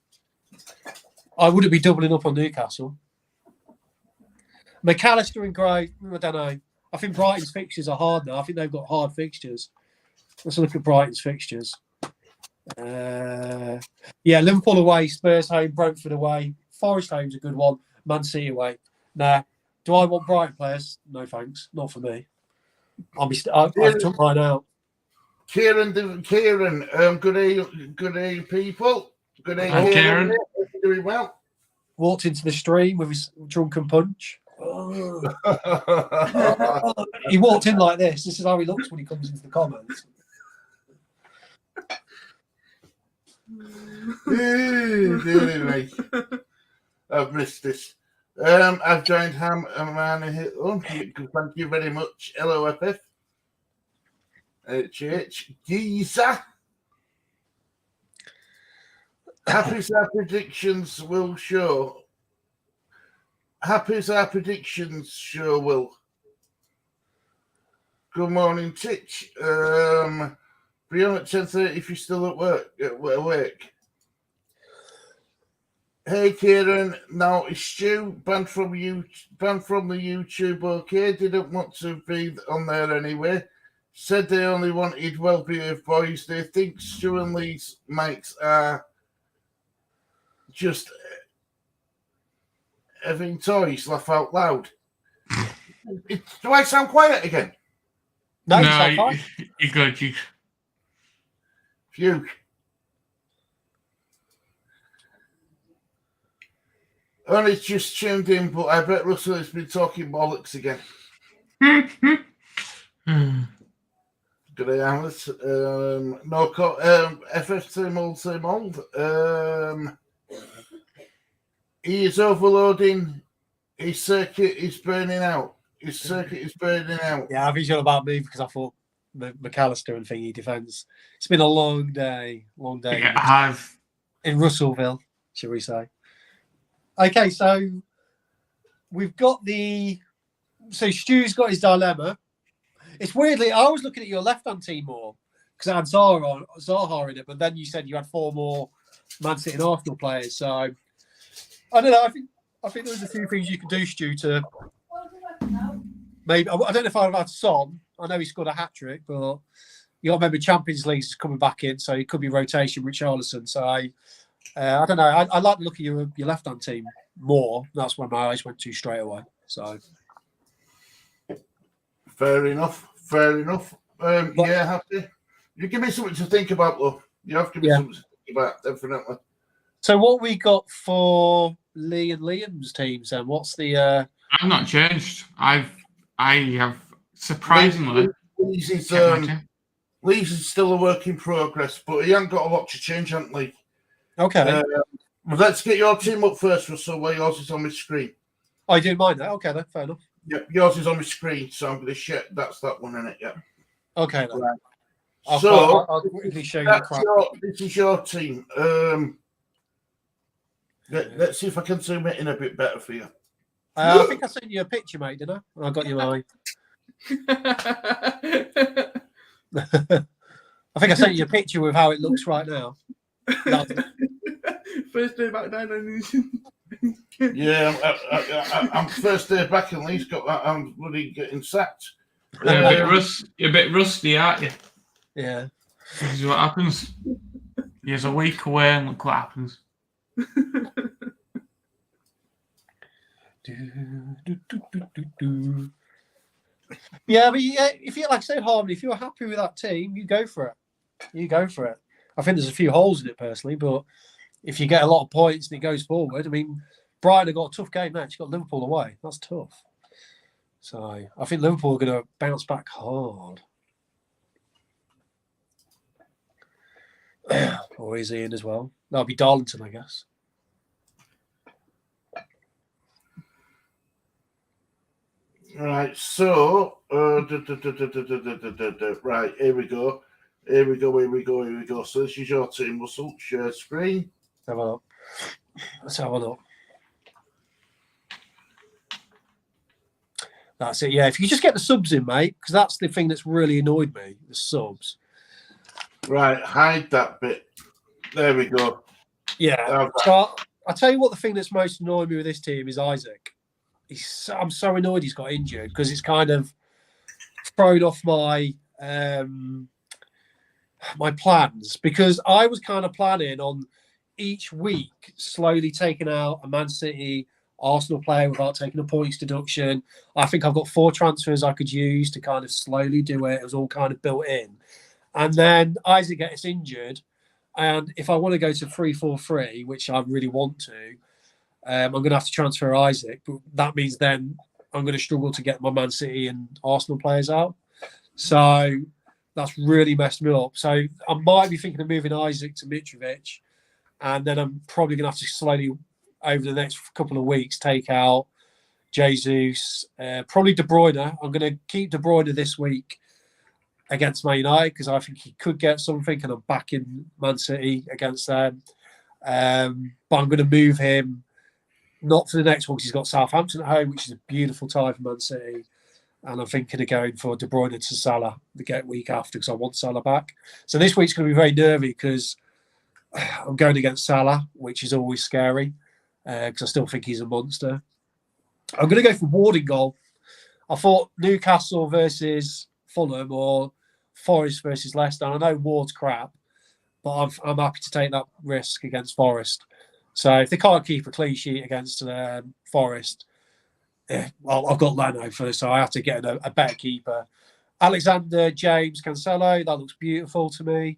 I wouldn't be doubling up on Newcastle. McAllister and Gray, I don't know. I think Brighton's fixtures are hard now. I think they've got hard fixtures. Let's look at Brighton's fixtures. Liverpool away, Spurs home, Brentford away, Forest home's a good one, Man City away. Nah. Do I want Brighton players? No thanks. Not for me. I've took mine out. Kieran, good day, people. Good day, Kieran. Doing well. Walked into the stream with his drunken punch. Oh. He walked in like this. This is how he looks when he comes into the comments. Anyway, I've missed this. I've joined Ham and Man hit on. Thank you very much, LOFF. HH Giza. Happy as our predictions will show. Happy as our predictions sure will. Good morning, Titch. Be on at 10:30 if you're still at work. Awake. Hey Kieran, now is Stu banned from the YouTube? Okay, didn't want to be on there anyway. Said they only wanted well-behaved boys. They think Stu and Lee's mates are just having toys. Laugh out loud. Do I sound quiet again? No, you're good. Phew. Only just tuned in, but I bet Russell has been talking bollocks again. Good day, Alice. FF same old. He is overloading. His circuit is burning out. Yeah, I've been about me because I thought McAllister and thingy defence. It's been a long day. Yeah, I have. In Russellville, shall we say. Okay, so we've got Stu's got his dilemma. It's weirdly, I was looking at your left-hand team more because I had Zaha in it, but then you said you had 4 more Man City and Arsenal players. So I don't know. I think there's a few things you could do, Stu, to maybe. I don't know if I'd have had Son. I know he scored a hat-trick, but you got to remember Champions League is coming back in, so it could be rotation with Richarlison. So I don't know. I like the look of your left-hand team more. That's where my eyes went to straight away. So fair enough. Happy. You give me something to think about, though. You have to give me something to think about, definitely. So what we got for Lee and Liam's teams then? What's the? I've not changed. I have surprisingly. Lee's is still a work in progress, but he hasn't got a lot to change, hasn't Lee? Okay. Let's get your team up first, Russell, where yours is on my screen. I do mind that. Okay, then, fair enough. Yeah, yours is on my screen, so I'm going to share. That's that one, isn't it? Yeah. Okay, then. Right. I'll quickly show you the crap. This is your team. Let's see if I can zoom it in a bit better for you. I think I sent you a picture, mate, didn't I? I got you mine. I think I sent you a picture with how it looks right now. First day back down. Yeah, I'm first day back and Lee's got that. I'm bloody getting sacked. You're a bit rusty, aren't you? Yeah. This is what happens. He's a week away and look what happens. Yeah, but if you like I said, Harmony, if you're happy with that team, you go for it. You go for it. I think there's a few holes in it personally, but if you get a lot of points and it goes forward, I mean, Brighton have got a tough game next. You've got Liverpool away. That's tough. So I think Liverpool are going to bounce back hard. Or is Ian as well? That'll be Darlington, I guess. Right, so right, here we go. So this is your team, Russell. Share screen. Let's have a look. That's it. Yeah, if you just get the subs in, mate, because that's the thing that's really annoyed me. The subs. Right, hide that bit. There we go. Yeah. So I'll tell you what. The thing that's most annoyed me with this team is Isaac. I'm so annoyed he's got injured because it's kind of thrown off my my plans, because I was kind of planning on each week slowly taking out a Man City, Arsenal player without taking a points deduction. I think I've got 4 transfers I could use to kind of slowly do it. It was all kind of built in. And then Isaac gets injured. And if I want to go to 3-4-3, which I really want to, I'm going to have to transfer Isaac. But that means then I'm going to struggle to get my Man City and Arsenal players out. So that's really messed me up. So I might be thinking of moving Isaac to Mitrovic. And then I'm probably going to have to slowly, over the next couple of weeks, take out Jesus, probably De Bruyne. I'm going to keep De Bruyne this week against Man United because I think he could get something, and I'm backing Man City against them. But I'm going to move him not for the next one because he's got Southampton at home, which is a beautiful tie for Man City. And I'm thinking of going for De Bruyne to Salah the week after because I want Salah back. So this week's going to be very nervy because I'm going against Salah, which is always scary because I still think he's a monster. I'm going to go for Ward in goal. I thought Newcastle versus Fulham or Forest versus Leicester. And I know Ward's crap, but I'm happy to take that risk against Forest. So if they can't keep a clean sheet against Forest, well, I've got Leno first, so I have to get a better keeper. Alexander, James, Cancelo, that looks beautiful to me.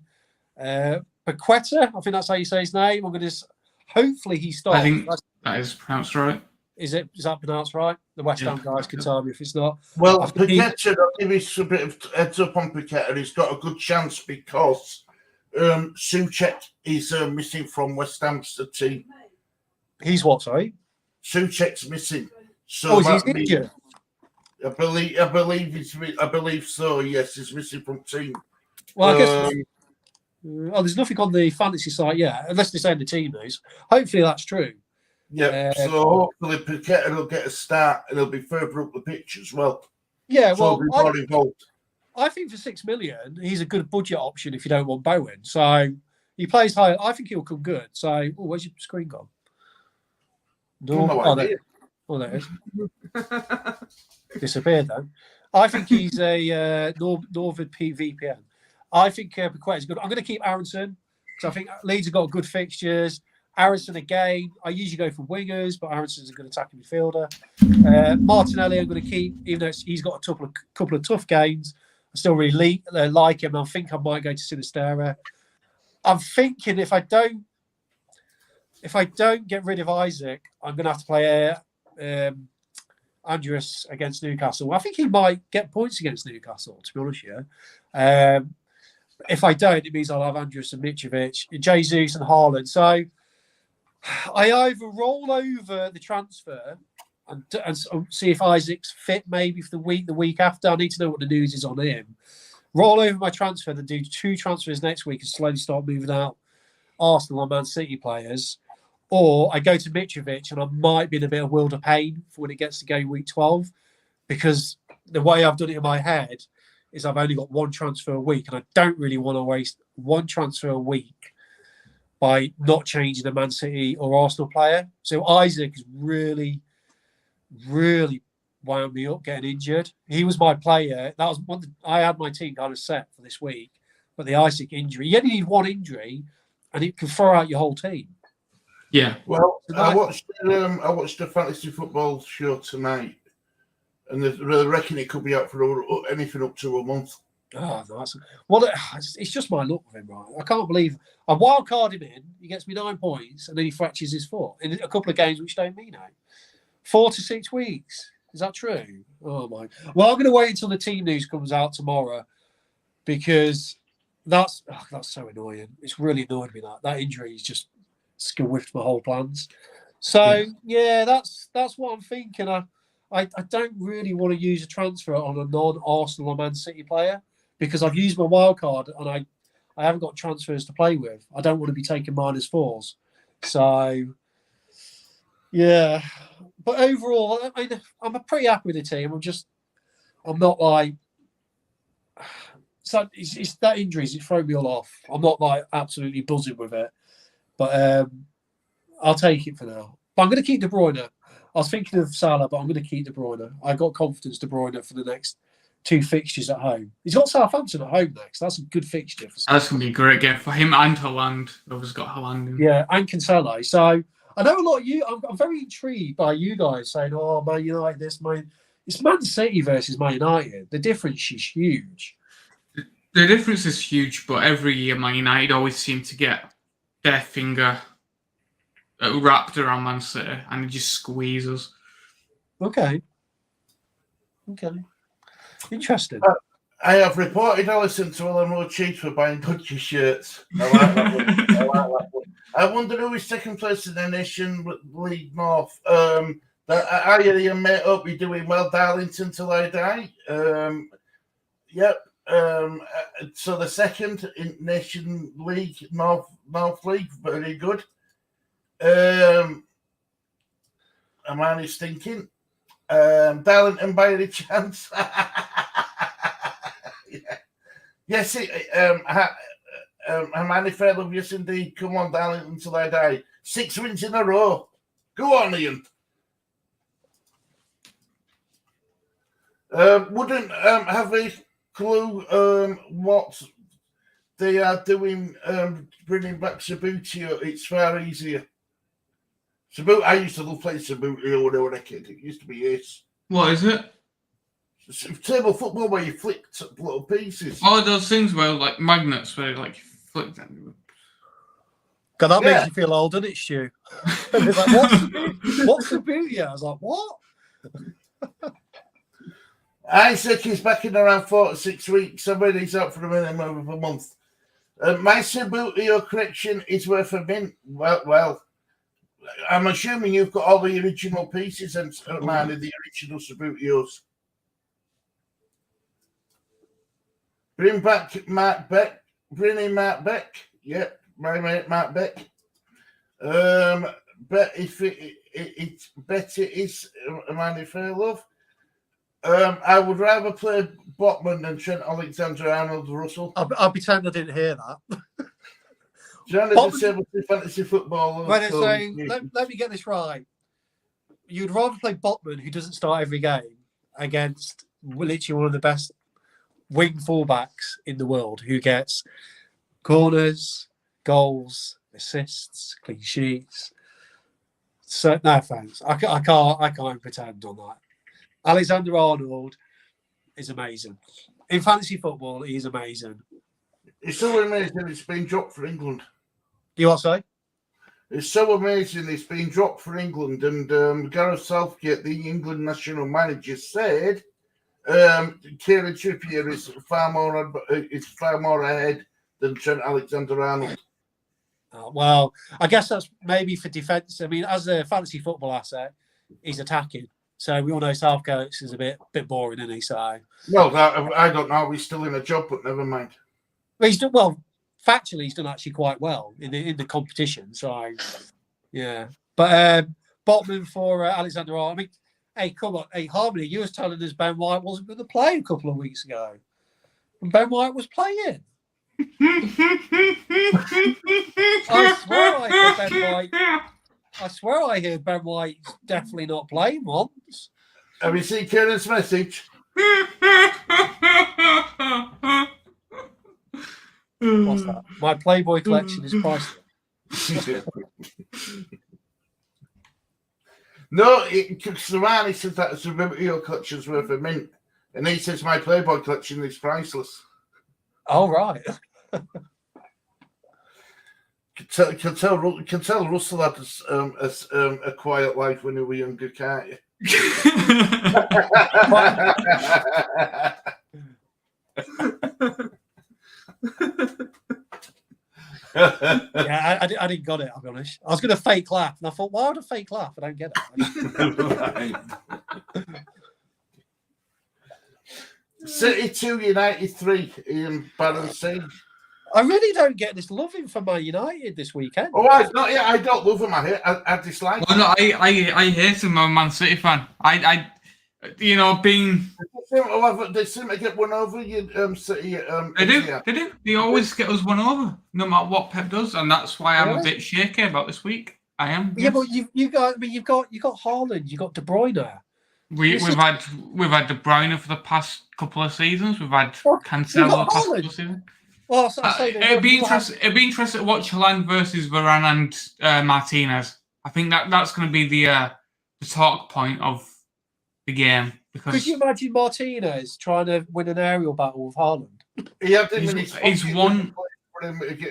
Paqueta, I think that's how you say his name. I'm going to hopefully he starts. I think that is pronounced right. Is that pronounced right? The West Ham guys can tell me if it's not. Well, Paqueta, I'll give you a bit of heads up on Paqueta. He's got a good chance because Souček is missing from West Ham's team. He's what, sorry? Souček's missing. So he's injured? I believe so. Yes, he's missing from team. Well, I guess. There's nothing on the fantasy site yet, unless they're saying the team news. Hopefully, that's true. Yeah. So hopefully, Paqueta will get a start, and he'll be further up the pitch as well. Yeah. So Well, more involved. I think for $6 million, he's a good budget option if you don't want Bowen. So he plays high. I think he'll come good. So, where's your screen gone? No idea. There it is. Disappeared then. I think he's a Northern VPN. I think Paqueta is good. I'm going to keep Aronson because I think Leeds have got good fixtures. Aronson again. I usually go for wingers, but Aronson's a good attacking midfielder. Martinelli, I'm going to keep, even though he's got a couple of tough games. I still really like him. I think I might go to Sinistera. I'm thinking if I don't get rid of Isaac, I'm going to have to play Andreas against Newcastle. I think he might get points against Newcastle, to be honest with you. If I don't, it means I'll have Andreas and Mitrovic, Jesus and Haaland. So I either roll over the transfer and see if Isaac's fit maybe for the week after. I need to know what the news is on him. Roll over my transfer and do 2 transfers next week and slowly start moving out Arsenal and Man City players. Or I go to Mitrovic and I might be in a bit of world of pain for when it gets to game week 12 because the way I've done it in my head is I've only got 1 transfer a week and I don't really want to waste 1 transfer a week by not changing a Man City or Arsenal player. So Isaac has really, really wound me up getting injured. He was my player. That was one. I had my team kind of set for this week, but the Isaac injury, you only need one injury, and it can throw out your whole team. Yeah. Well, So I watched the fantasy football show tonight, and they reckon it could be out for anything up to a month. Oh, that's well. It's just my luck with him, right? I can't believe I wild card him in. He gets me 9 points, and then he fractures his foot in a couple of games, which don't mean out. 4 to 6 weeks. Is that true? Oh my! Well, I'm going to wait until the team news comes out tomorrow because that's so annoying. It's really annoyed me that injury is just whiffed my whole plans. So yeah, that's what I'm thinking. I don't really want to use a transfer on a non-Arsenal or Man City player because I've used my wild card and I haven't got transfers to play with. I don't want to be taking -4s. So yeah, but overall, I mean, I'm pretty happy with the team. I'm not like, so it's that injuries, it's thrown me all off. I'm not like absolutely buzzing with it, but I'll take it for now. But I'm going to keep De Bruyne. I was thinking of Salah, but I'm going to keep De Bruyne. I got confidence De Bruyne for the next 2 fixtures at home. He's got Southampton at home next. That's a good fixture. That's going to be a great game for him and Haaland. Whoever's got Haaland in. Yeah, and Cancelo. So I know a lot of you. I'm very intrigued by you guys saying, "Oh, Man United, this Man." It's Man City versus Man United. The difference is huge. The difference is huge, but every year Man United always seem to get their finger wrapped around Man City and it just squeezes. Okay. Interesting. I have reported Alisson to Elland Chiefs for buying Dutch shirts. I like that one. I wonder who is second place in the Nation League North. I hear you, mate. Hope you're doing well, Darlington, till I die. Yep. So the second in Nation League North League, very good. A man is thinking. Darlington by any chance? Yeah. Yes, Manny love, yes indeed. Come on, Darlington, until I die. 6 wins in a row. Go on, Ian. Wouldn't have a clue what they are doing, bringing back Sabutio. It's far easier. I used to love playing Sabutio when I was a kid. It used to be ace. What is it? Table football where you flicked little pieces. Oh, those things where like magnets where like you flick them. God, that makes you feel old, doesn't it, Stu? It's like, what's the booty? I was like, what? Isaac is back in around 4 to 6 weeks. Somebody's he's out for a minimum of a month. My Sabutio correction is worth a mint. Well, I'm assuming you've got all the original pieces and man of the original Sabutios. Bring back Mark Beck. Bring in Mark Beck. Yep, my mate Mark Beck. But if it is a man if I love. I would rather play Botman than Trent Alexander-Arnold Russell. I'll pretend I didn't hear that. John is disabled to fantasy football. Let me get this right. You'd rather play Botman, who doesn't start every game, against literally one of the best wing fullbacks in the world, who gets corners, goals, assists, clean sheets. So no thanks. I can't pretend on that. Alexander Arnold is amazing. In fantasy football, he is amazing. It's so amazing it's been dropped for England. You what say? It's so amazing it's been dropped for England. And Gareth Southgate, the England national manager, said Kieran Trippier is far more ahead than Trent Alexander-Arnold. Well, I guess that's maybe for defence. I mean, as a fantasy football asset, he's attacking. So we all know Southgate is a bit boring, isn't he? So well, I don't know. He's still in a job, but never mind. He's done well. Factually, he's done actually quite well in the competition. So yeah, but Botman for Alexander Arnold. I mean, hey, come on, hey Harmony, you was telling us Ben White wasn't going to play a couple of weeks ago, and Ben White was playing. I swear I heard Ben White's definitely not playing once. Have you seen Kieran's message? What's that? My Playboy collection is priceless. No, Serrani says that it's a Riverdale collection's worth a mint. And he says my Playboy collection is priceless. Oh, right. Can tell Russell had a quiet life when he was younger, can't you? Yeah, I didn't got it, I'll be honest. I was going to fake laugh, and I thought, why would I fake laugh? I don't get it. City 2, United 3 in Balancing. I really don't get this loving for Man United this weekend. Oh, I don't love them. I dislike them. Well, no, I hate him. I'm a Man City fan. Being... They seem to get one over you, City. They do. They always get us one over, no matter what Pep does, and that's why I'm a bit shaky about this week. I am. Yeah, but you've got Haaland, you've got De Bruyne. We've had De Bruyne for the past couple of seasons. We've had Cancelo the past couple of seasons. Well, it'd be interesting to watch Haaland versus Varane and Martinez. I think that's going to be the talk point of the game. Because could you imagine Martinez trying to win an aerial battle with Haaland? He had him in his pocket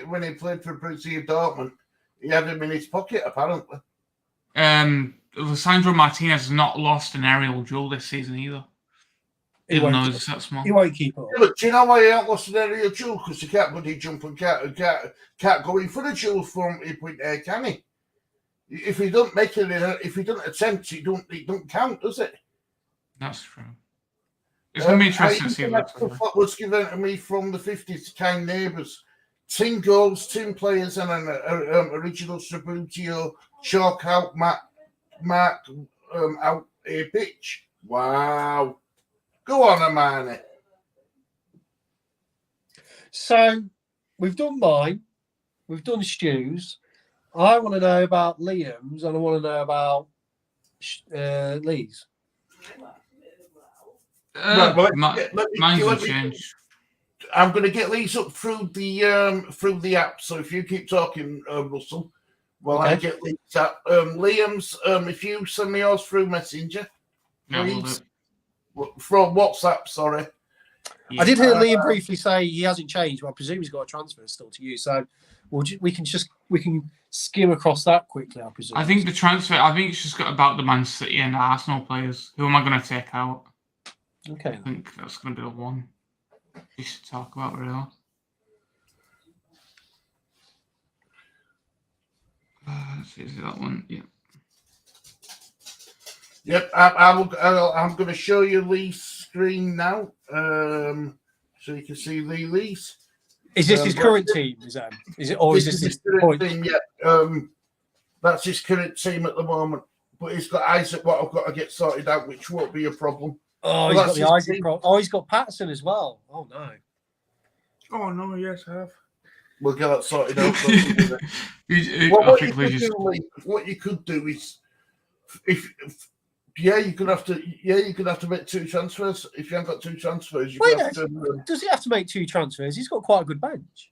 when he played for Borussia Dortmund. He had him in his pocket, apparently. Lisandro Martinez has not lost an aerial duel this season either. Even though he's that small. He won't keep up. Yeah, but do you know why he ain't lost an aerial duel? Because he can't bloody jump and can't go in for the duel from a point there, can he? If he don't make it, if he don't attempt, it don't count, does it? That's true. It's going to be interesting to see what was given to me from the 50s kind neighbours. 10 goals, 10 players, and an original Sabutio chalk out mark out a pitch. Wow. Go on, Amani. So, we've done mine. We've done Stu's. I want to know about Liam's, and I want to know about Lee's. Mine's will change. I'm going to get these up through the app. So if you keep talking, Russell, I get these up. Liam's, if you send me yours through Messenger, please. From WhatsApp, sorry. Yeah. I did hear Liam briefly say he hasn't changed, but I presume he's got a transfer still to use. So we can skim across that quickly, I presume. I think the transfer. I think it's just got about the Man City and Arsenal players. Who am I going to take out? Okay. I think that's going to be the one you should talk about, really. Is it that one? Yeah. Yep, I'm going to show you Lee's screen now, so you can see Lee's. Is this his current team? Is it, or is this his current team? Yeah, that's his current team at the moment. But he's got Isaac. What I've got to get sorted out, which won't be a problem. Oh, he's got the Isaac problem. Oh, he's got Patterson as well. Oh no. Oh no, yes, I have. We'll get that sorted out. What you could do is, you're gonna have to make 2 transfers. If you haven't got 2 transfers, does he have to make 2 transfers? He's got quite a good bench.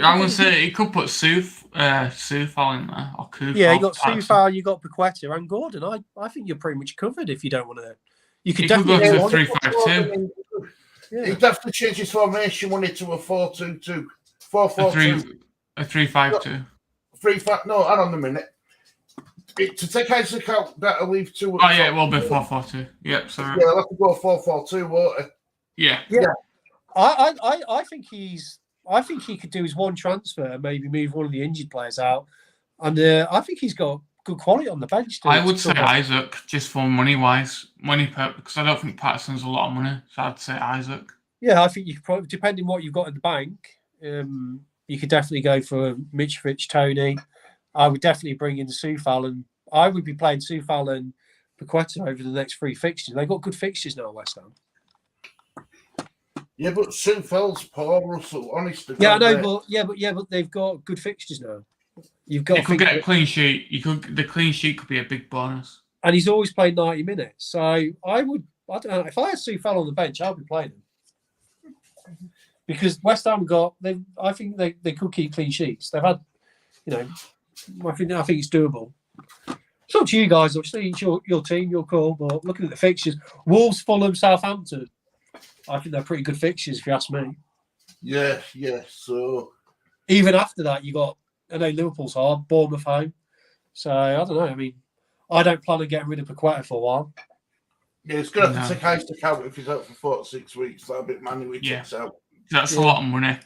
I would say he could put Soufal in there or Koufal. Yeah, you got Soufal, you got Paqueta and Gordon. I think you're pretty much covered if you don't want to. You could definitely go to 3-5-2. Yeah. He'd have to change his formation when it to a 4-2-2, 4-4-2, a 3-5-2. 3-5. No, hang on a minute. To take Isaac out, that'll leave 2. Oh yeah, it will be 4-4-2. Yep, sorry. Yeah, I'll have to go 4-4-2, won't it? Yeah. I think he could do his one transfer, maybe move one of the injured players out, and I think he's got good quality on the bench. I would say Isaac, just for money-wise, because I don't think Patterson's a lot of money, so I'd say Isaac. Yeah, I think you could probably, depending on what you've got in the bank, you could definitely go for Mitrovic, Tony. I would definitely bring in Soufal, and I would be playing Soufal and Paqueta over the next 3 fixtures. They've got good fixtures now, West Ham. Yeah, but Sue Fell's poor, Russell. Honest to Yeah, I God, know, but they've got good fixtures now. You've They got could get a clean sheet. The clean sheet could be a big bonus. and he's always played 90 minutes. So I don't know, if I had Sue Fell on the bench, I'd be playing him. Because West Ham I think they could keep clean sheets. They've had, I think it's doable. It's up to you guys, obviously. It's your team, your call. But looking at the fixtures, Wolves, Fulham, Southampton, I think they're pretty good fixtures, if you ask me. Yeah. So Even after that, I know Liverpool's hard, Bournemouth home. So I don't know. I mean, I don't plan on getting rid of Paqueta for a while. yeah, it's going to have to take Isaac out if he's out for 4 to 6 weeks. That'll be manually takes out. That's a lot of money.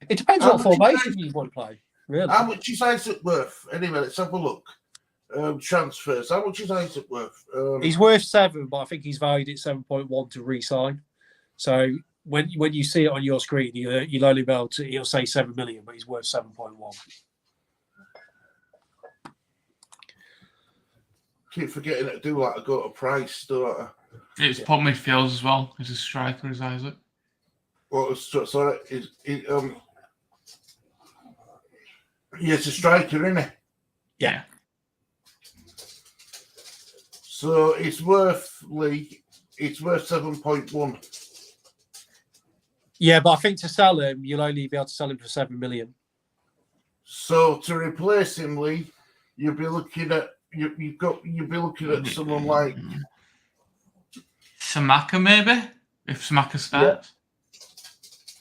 It depends what formation you want to play. Really. How much is Isaac worth? Anyway, let's have a look. Transfers. How much is Isaac worth? He's worth 7, but I think he's valued at 7.1 to re-sign. So when you see it on your screen, you'll only be able to. He'll say 7 million, but he's worth 7.1. Keep forgetting to do like a go to price, don't I? It's put midfield as well. As a striker, is Isaac. Well, sorry, he's a striker, isn't he? Yeah. So it's worth 7.1. Yeah, but I think to sell him, you'll only be able to sell him for 7 million. So to replace him, Lee, you'll be looking at someone like Samaka, maybe, if Samaka starts. Yeah.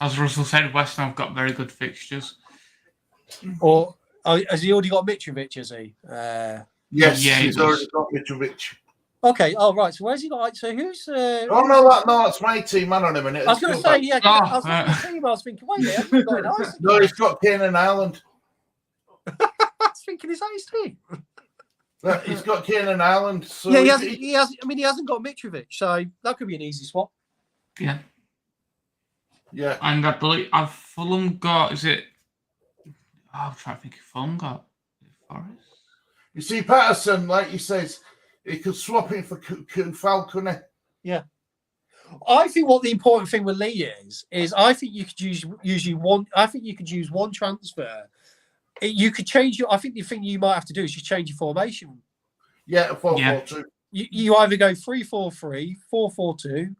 As Russell said, West Ham have got very good fixtures. Or has he already got Mitrovic? Has he? Yes, he's already got Mitrovic. Okay. Oh, right. So where's he got? So who's? That's my team. Man, on a minute. I was going to say, yeah. I was thinking, wait, yeah, no, he's got Kane and Ireland. I was thinking, is that his team? He's got Kane and Ireland. So yeah, he hasn't got Mitrovic, so that could be an easy swap. Yeah. Yeah. And I believe Fulham got. Is it? I'm trying to think if Fulham got Forest. You see, Patterson, like he says, he could swap him for Kufal, couldn't he? Yeah. I think what the important thing with Lee is I think you could use one. I think you could use one transfer. You could change your. I think the thing you might have to do is just change your formation. Yeah, 4-4-2. You either go 3-4-3, 4-4-2,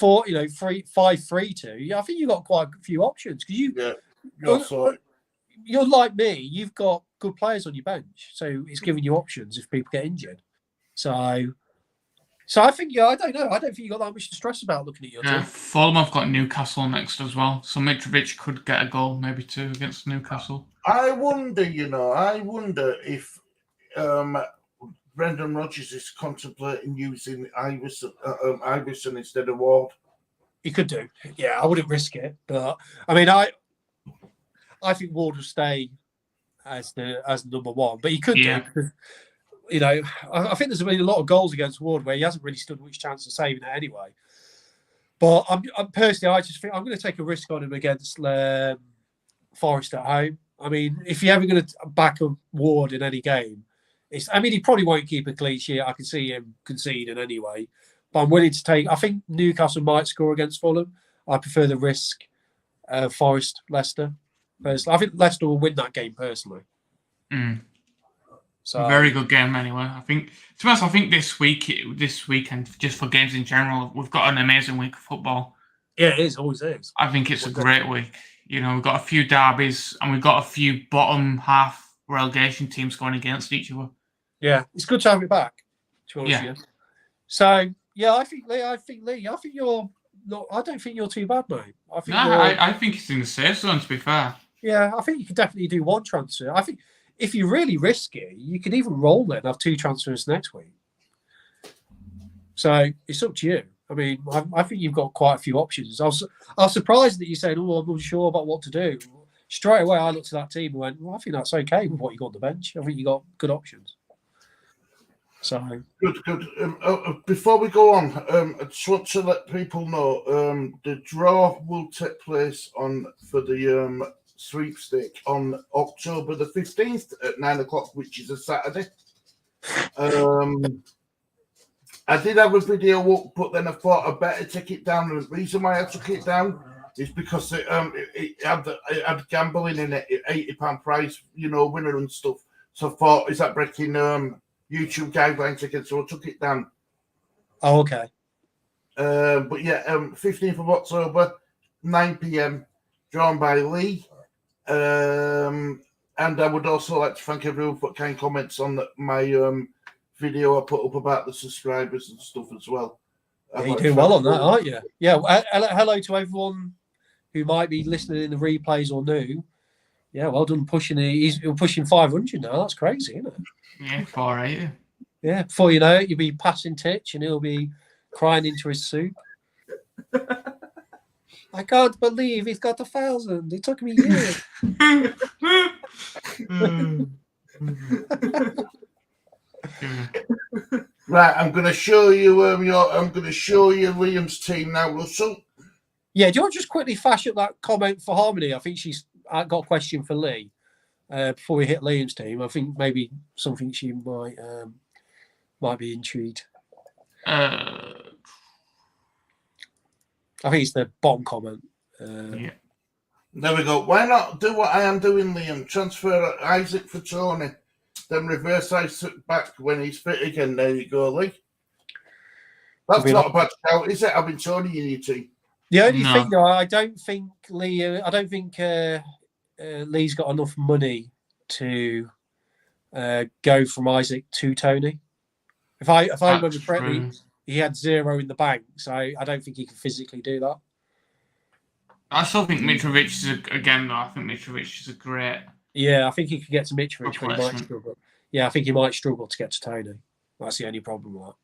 5-3-2. I think you've got quite a few options because you're like me. You've got good players on your bench, so it's giving you options if people get injured. So I think I don't know. I don't think you got that much to stress about looking at your team. Fulham have got Newcastle next as well, so Mitrovic could get a goal, maybe 2 against Newcastle. I wonder if Brendan Rodgers is contemplating using Iverson instead of Ward. He could do. Yeah, I wouldn't risk it, but I mean, I think Ward will stay as number one, but he could do because I think there's been a lot of goals against Ward where he hasn't really stood much chance of saving it anyway. But I'm personally, I just think I'm going to take a risk on him against Forest at home. I mean, if you're ever going to back a Ward in any game, he probably won't keep a clean sheet. I can see him conceding anyway. But I'm willing to take. I think Newcastle might score against Fulham. I prefer the risk. Forest, Leicester. Personally, I think Leicester will win that game personally. So very good game anyway. I think to be honest, I think this weekend, just for games in general, we've got an amazing week of football. Yeah, it is. Always is. I think it's a great week. We've got a few derbies and we've got a few bottom half relegation teams going against each other. Yeah, it's good to have it back. Yeah. So yeah, I think Lee. I think you're not. I don't think you're too bad, mate. I think it's in the safe zone. To be fair. Yeah, I think you could definitely do one transfer. I think if you really risk it, you could even roll it and have 2 transfers next week. So it's up to you. I mean, I think you've got quite a few options. I was surprised that you said, "Oh, I'm unsure about what to do." Straight away, I looked at that team and went, "Well, I think that's okay with what you got on the bench. I think you got good options." So good. Before we go on, I just want to let people know the draw will take place for the sweepstake on October the 15th at 9 o'clock, which is a Saturday. I did have a video up, but then I thought I better take it down. And the reason why I took it down is because it had gambling in it, £80 prize, winner and stuff. So I thought, is that breaking YouTube guidelines again? So I took it down. Oh, okay. But yeah, 15th of October, 9 p.m, drawn by Lee. And I would also like to thank everyone for kind comments on my video I put up about the subscribers and stuff as well. Yeah, you're doing well on that, aren't you? Yeah. Hello to everyone who might be listening in the replays or new. Yeah, well done pushing he's pushing 500 now. That's crazy, isn't it? Yeah, 480. Yeah, before you know it, you'll be passing Titch and he'll be crying into his soup. I can't believe he's got 1,000. It took me years. Right, I'm going to show you Liam's team now, Russell. Yeah, do you want to just quickly flash up that comment for Harmony? I think she's got a question for Lee before we hit Liam's team. I think maybe something she might be intrigued. I think it's the bottom comment. Yeah. There we go. Why not do what I am doing, Liam? Transfer Isaac for Tony. Then reverse Isaac back when he's fit again. There you go, Lee. That's not a bad shout, is it? Having Tony in your team. The only thing, though, I don't think Lee's got enough money to go from Isaac to Tony. If I remember correctly, he had 0 in the bank, so I don't think he can physically do that. I still think Mitrovic is I think Mitrovic is a great. Yeah, I think he could get to Mitrovic, but he might struggle. Yeah, I think he might struggle to get to Tony. That's the only problem with that.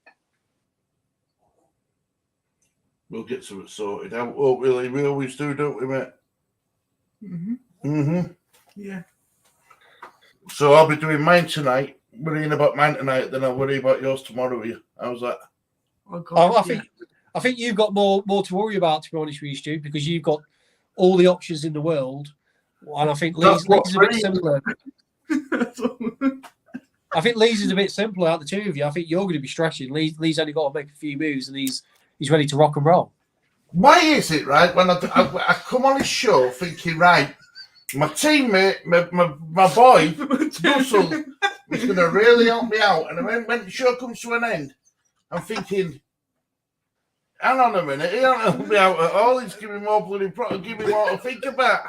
We'll get something sorted out. Oh, really? We always do, don't we, mate? Yeah. So I'll be doing mine tonight. Worrying about mine tonight, then I'll worry about yours tomorrow. How's that? I think you've got more to worry about, to be honest with you, Stu, because you've got all the options in the world, and I think Lee's is a bit simpler. I think Lee's is a bit simpler out of the two of you. I think you're going to be stretching. Lee's only got to make a few moves, and he's ready to rock and roll. Why is it, right, when I come on his show thinking, right, my teammate, my boy, Russell, is going to really help me out, and when the show comes to an end, I'm thinking, hang on a minute, he don't help me out at all. He's giving more bloody give me more to think about.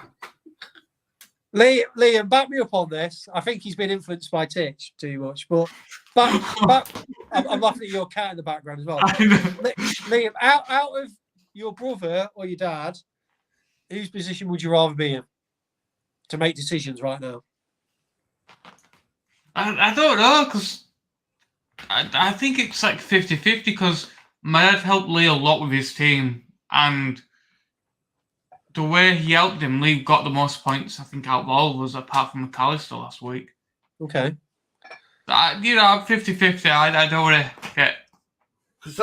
Liam, back me up on this. I think he's been influenced by Titch too much, but I'm laughing at your cat in the background as well. Liam, out of your brother or your dad, whose position would you rather be in to make decisions right now? I don't know, because I think it's like 50-50, because my dad helped Lee a lot with his team, and the way he helped him, Lee got the most points, I think, out of all of us, apart from McAllister last week. Okay. I'm 50-50. I don't want to get... Because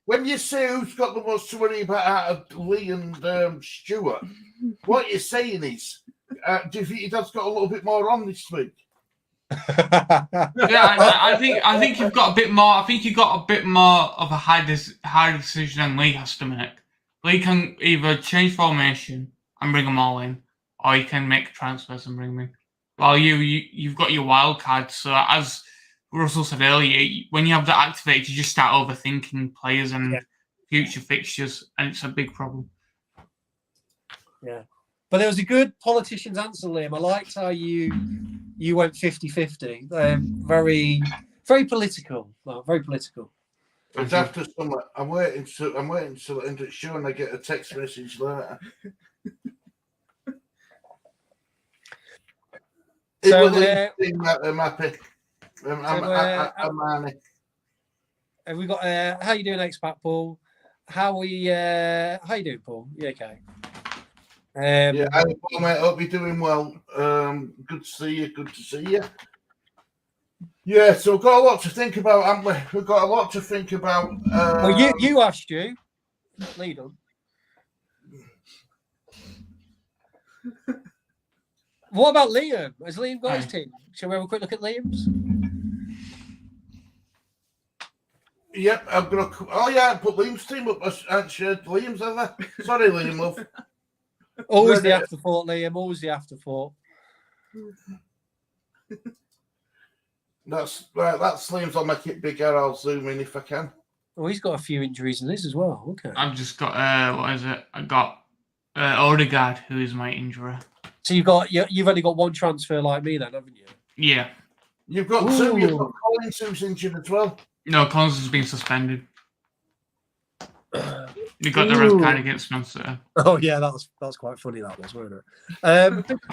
when you say who's got the most to worry about out of Lee and Stuart, what you're saying is, do you think your dad's got a little bit more on this week? I think you've got a bit more. I think you've got a bit more of a hard decision than Lee has to make. Lee can either change formation and bring them all in, or he can make transfers and bring them in. Well, you've got your wild card. So as Russell said earlier, when you have that activated, you just start overthinking players and future fixtures, and it's a big problem. Yeah. But there was a good politician's answer, Liam. I liked how you went 50-50. Very, very political. Well, very political. It's after summer. I'm waiting till the end of the show and I get a text message later. So, I'm happy. I'm Marnie. Have we got? How you doing, expat Paul? How you doing, Paul? You okay? Yeah, Paul, mate. Hope you're doing well. Good to see you. Good to see you. Yeah, so we've got a lot to think about, haven't we? We've got a lot to think about. Well, you asked you. Lead on. What about Liam? Has Liam got his team? Shall we have a quick look at Liam's? Yep, I'm gonna. Oh yeah, I put Liam's team up. I haven't shared Liam's, have I? Sorry, Liam, love. Always the afterthought, Liam. Always the afterthought. That's right. That's Liam's. I'll make it bigger. I'll zoom in if I can. Oh, he's got a few injuries in this as well. Okay. I've just got what is it? I got Odegaard, who is my injury. So you've only got one transfer like me then, haven't you? Yeah. You've got two. You've got Collins who's injured as well. No, Collins has been suspended. You got the red card against Man City. Oh yeah, that was quite funny. That was, wasn't it?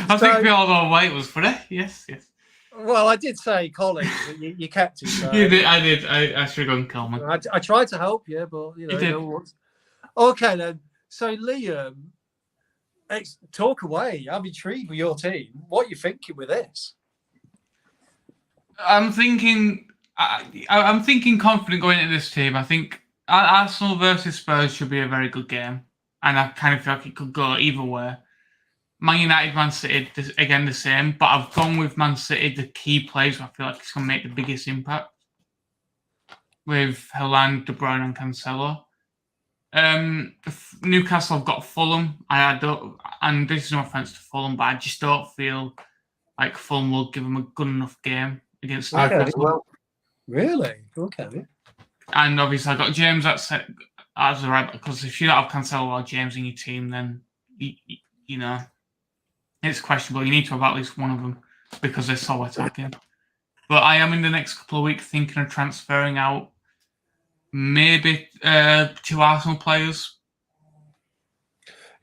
I think we all know why it was funny. Yes. Well, I did say Collins. You kept it. So. You did. I did. I should have gone Coleman. I tried to help you, but you know. No one. Okay then. So Liam, talk away. I'm intrigued with your team. What are you thinking with this? I'm thinking confident going into this team. I think Arsenal versus Spurs should be a very good game, and I kind of feel like it could go either way. Man United, Man City, again the same, but I've gone with Man City, the key players where I feel like it's going to make the biggest impact, with Haaland, De Bruyne and Cancelo. Newcastle have got Fulham, and this is no offence to Fulham, but I just don't feel like Fulham will give them a good enough game against Newcastle. Well, really? Okay. And obviously I got James as the right, because if you don't have Cancelo or James in your team, then you know it's questionable. You need to have at least one of them because they're so attacking. But I am in the next couple of weeks thinking of transferring out maybe 2 Arsenal players.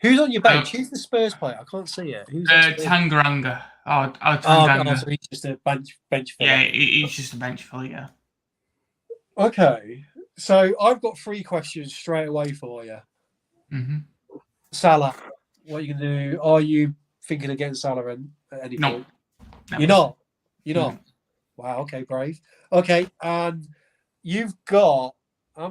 Who's on your bench? Who's the Spurs player? I can't see it. Who's Tanganga. Tanganga. So he's just a bench filler. Yeah, he's just a bench filler, yeah. Okay. So I've got 3 questions straight away for you. Mm-hmm. Salah, what are you going to do? Are you thinking against Salah at any point? No. You're not? You're not? No. Wow, okay, brave. Okay, and you've got,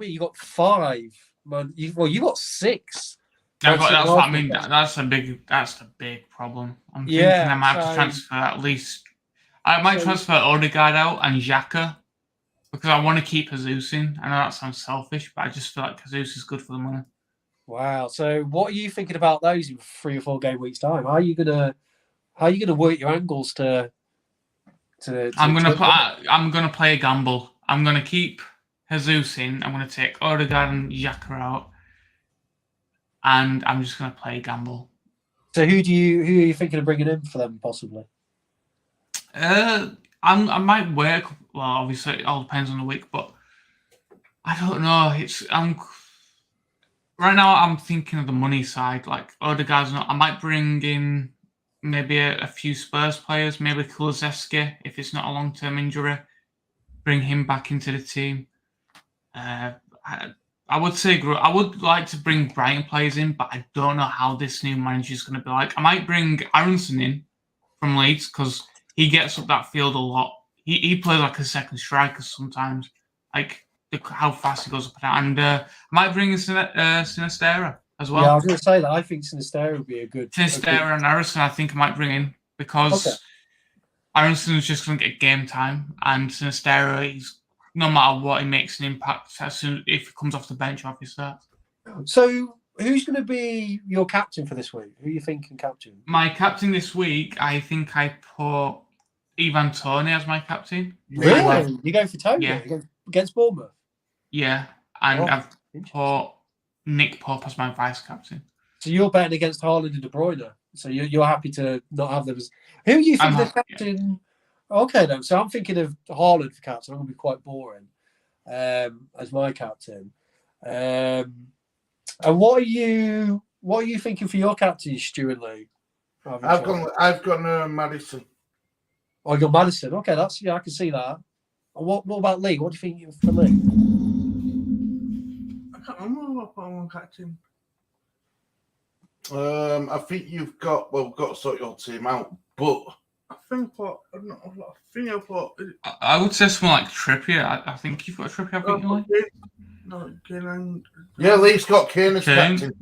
you got 5. Man, you got 6. That's what I mean. That's the big problem. I'm thinking I might have to transfer at least. I might transfer Odegaard out and Xhaka because I want to keep Jesus in. I know that sounds selfish, but I just feel like Jesus is good for the money. Wow. So what are you thinking about those in 3 or 4 game weeks time? How are you gonna work your angles to I'm gonna play a gamble. I'm gonna keep Jesus in. I'm gonna take Odegaard and Xhaka out. And I'm just going to play a gamble. So who are you thinking of bringing in for them possibly? I might work. Well, obviously it all depends on the week, but I don't know. Right now I'm thinking of the money side. Like Odegaard's not. I might bring in maybe a few Spurs players, maybe Kulusevski if it's not a long-term injury. Bring him back into the team. I would say I would like to bring Brighton players in, but I don't know how this new manager is going to be like. I might bring Aronson in from Leeds because he gets up that field a lot. He plays like a second striker sometimes, like how fast he goes up and down. And I might bring in Sinisterra as well. Yeah, I was going to say that. I think Sinisterra would be a good... Sinisterra and Aronson I think I might bring in because Aronson is just going to get game time and Sinisterra, no matter what, he makes an impact as soon if he comes off the bench or if he starts. So, who's going to be your captain for this week? Who are you thinking captain? My captain this week, I think I put Ivan Toney as my captain. Really? You're going for Tony? Yeah. Against Bournemouth? Yeah, and I've put Nick Pope as my vice captain. So you're betting against Haaland and De Bruyne. So you're happy to not have them as... Who are you thinking the captain... Yeah. Okay, then. So I'm thinking of Haaland for captain. I'm going to be quite boring as my captain. And what are you thinking for your captain, Stu and Lee? I've gone Madison. Oh, you got Madison. Okay, I can see that. And what about Lee? What do you think for Lee? I can't remember what I put on captain. I think you've got to sort your team out, but. I would say someone like Trippier. I think you've got Trippier. Lee's got Kane as captain.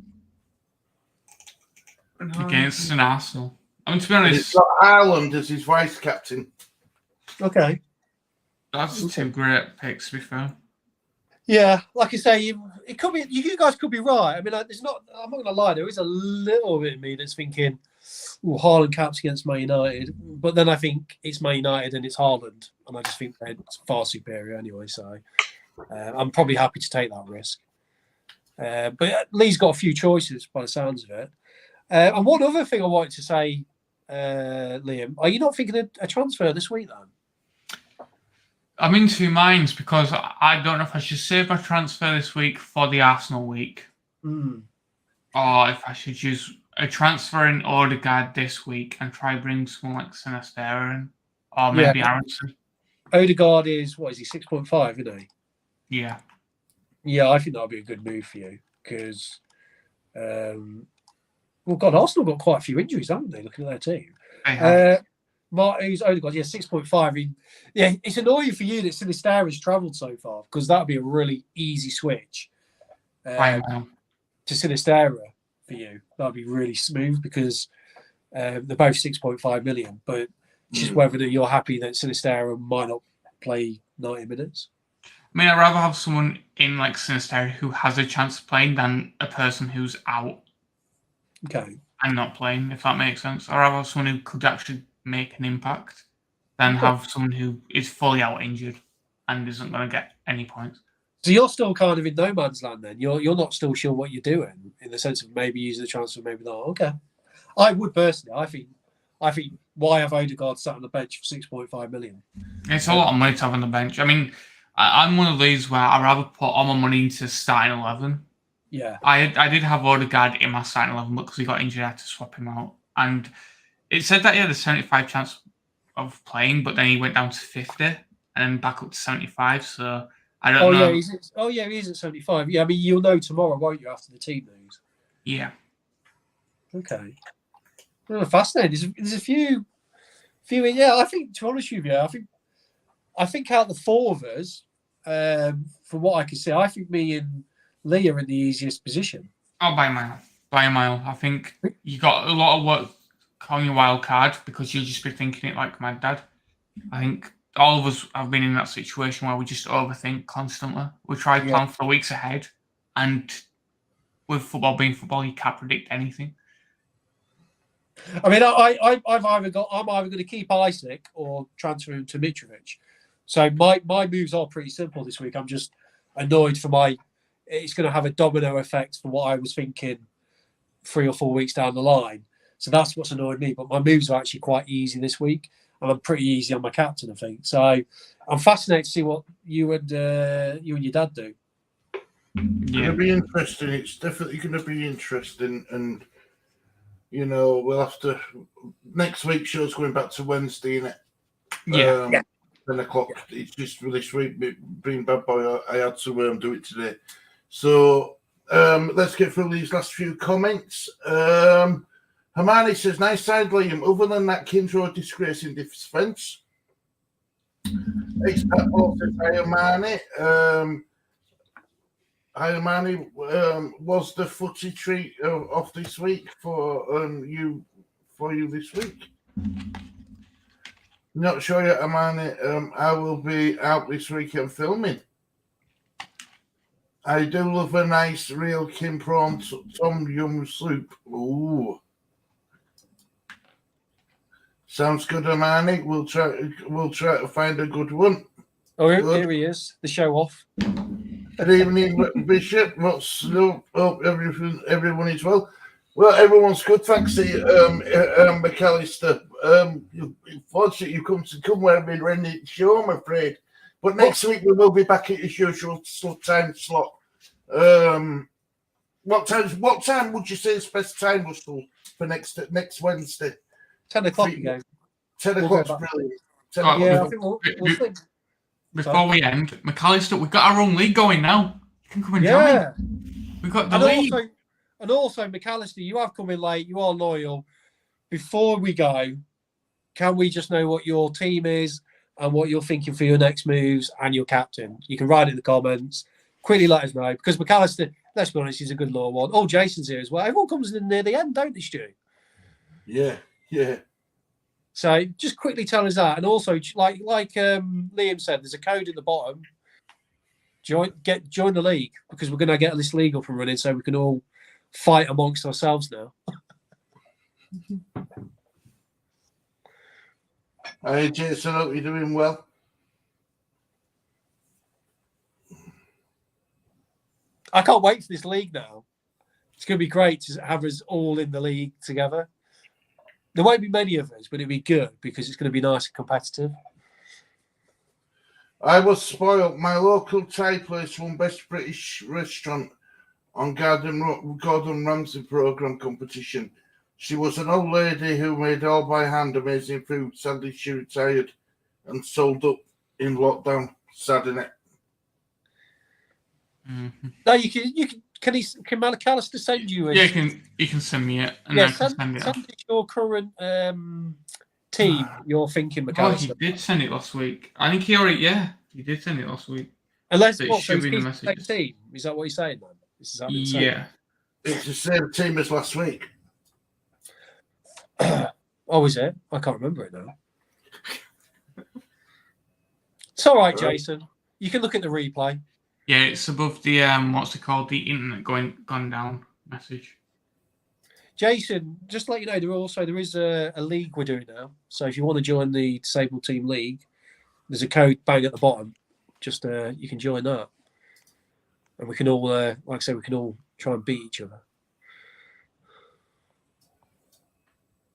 Against an Arsenal. I mean, to be honest, he's got Haaland as his vice captain. Okay. That's two great picks, to be fair. Yeah, like I say, it could be. You guys could be right. I mean, there's not. I'm not going to lie. There is a little bit of me that's thinking, "Oh, Haaland caps against Man United," but then I think it's Man United and it's Haaland, and I just think they're far superior anyway. So I'm probably happy to take that risk. But Lee's got a few choices by the sounds of it. And one other thing I wanted to say, Liam, are you not thinking of a transfer this week then? I'm in two minds because I don't know if I should save my transfer this week for the Arsenal week, or if I should use a transfer in Odegaard this week and try bring someone like Sinisterra in, or maybe Aronson. Odegaard is, what is he, 6.5, isn't he? Yeah. Yeah, I think that'll be a good move for you because, well, God, Arsenal got quite a few injuries, haven't they? Looking at their team. They have. Martin's Odegaard, 6.5. It's annoying for you that Sinisterra has travelled so far because that would be a really easy switch to Sinisterra for you. That would be really smooth because they're both 6.5 million. But just whether you're happy that Sinisterra might not play 90 minutes. I mean, I'd rather have someone in like Sinisterra who has a chance of playing than a person who's out. Okay. And not playing, if that makes sense. Or have someone who could actually make an impact than have someone who is fully out injured and isn't going to get any points. So you're still kind of in no man's land then. You're not still sure what you're doing in the sense of maybe using the transfer, maybe not. Okay. I would personally. I think why have Odegaard sat on the bench for 6.5 million? It's a lot of money to have on the bench. I mean, I'm one of these where I'd rather put all my money into starting 11. Yeah. I did have Odegaard in my starting 11, but because he got injured, I had to swap him out. And it said that he had a 75 chance of playing, but then he went down to 50 and then back up to 75. So I don't know. Yeah, he is at 75. Yeah, I mean, you'll know tomorrow, won't you, after the team news? Yeah. Okay. Well, fascinating. There's a few. Yeah, I think, to be honest with you, I think out of the four of us, from what I can see, I think me and Lee are in the easiest position. Oh, by a mile. By a mile. I think you got a lot of work on your wild card because you'll just be thinking it like my dad. I think all of us have been in that situation where we just overthink constantly. We try to plan for the weeks ahead, and with football being football, you can't predict anything. I mean, I'm either going to keep Isaac or transfer him to Mitrovic. So my moves are pretty simple this week. I'm just annoyed for it's going to have a domino effect for what I was thinking 3 or 4 weeks down the line. So that's what's annoyed me. But my moves are actually quite easy this week, and I'm pretty easy on my captain, I think. So I'm fascinated to see what you and your dad do. It's going to be interesting. It's definitely going to be interesting, and we'll have to. Next week's show's going back to Wednesday, innit? Yeah. 10 o'clock. It's just for this week. Being bad boy, I had to do it today. So let's get through these last few comments. Hermione says, nice side, Liam. Other than that, Kinsrow disgrace in defence. Ex-Pat Paul says, hi, Hermione. Hi, Hermione. Was the footy treat off this week for you this week? Not sure yet, Hermione. I will be out this weekend filming. I do love a nice real Kim prawn tom yum soup. Ooh. Sounds good, Hermione. We'll try to find a good one. Oh, here he is. The show off. Good evening, Bishop. Hope everyone is well. Well, everyone's good, thanks to McAllister. Unfortunately, you've come where I've been running the show, I'm afraid. But next week we will be back at your usual time slot. What time would you say is best time, Russell, for next Wednesday? 10 o'clock again. 10 o'clock's brilliant. I think we'll think. Before we end, McAllister, we've got our own league going now. You can come and join. We've got the league. And also, McAllister, you have come in late. You are loyal. Before we go, can we just know what your team is and what you're thinking for your next moves and your captain? You can write it in the comments. Quickly let us know. Because McAllister, let's be honest, he's a good loyal one. Oh, Jason's here as well. Everyone comes in near the end, don't they, Stu? Yeah. So just quickly tell us that, and also like Liam said, there's a code at the bottom. Join the league because we're going to get this league up and running, so we can all fight amongst ourselves now. Hey, Jason, hope you're doing well. I can't wait for this league now. It's going to be great to have us all in the league together. There won't be many of us, but it'll be good because it's going to be nice and competitive. I was spoiled. My local Thai place won Best British Restaurant on Gordon Ramsay programme competition. She was an old lady who made all by hand amazing food. Sadly, she retired and sold up in lockdown. Sad, innit? Mm-hmm. No, you can. Can McAllister send you? Yeah, you can send me it, and Yeah, I can send it off. send your current team. You're thinking, Oh, McAllister. he did send it last week. I think he already. Yeah, he did send it last week. Unless It what? should So be in the he's the same messages. team. Is that what you're saying? Then this is exactly the same. Yeah. It's the same team as last week. Oh, is it? I can't remember it now. It's all right, Jason. You can look at the replay. Yeah, it's above the what's it called? The internet gone down message. Jason, just to let you know, there is a league we're doing now. So if you want to join the Disabled Team League, there's a code bang at the bottom. Just you can join that, and we can all, like I say, we can all try and beat each other.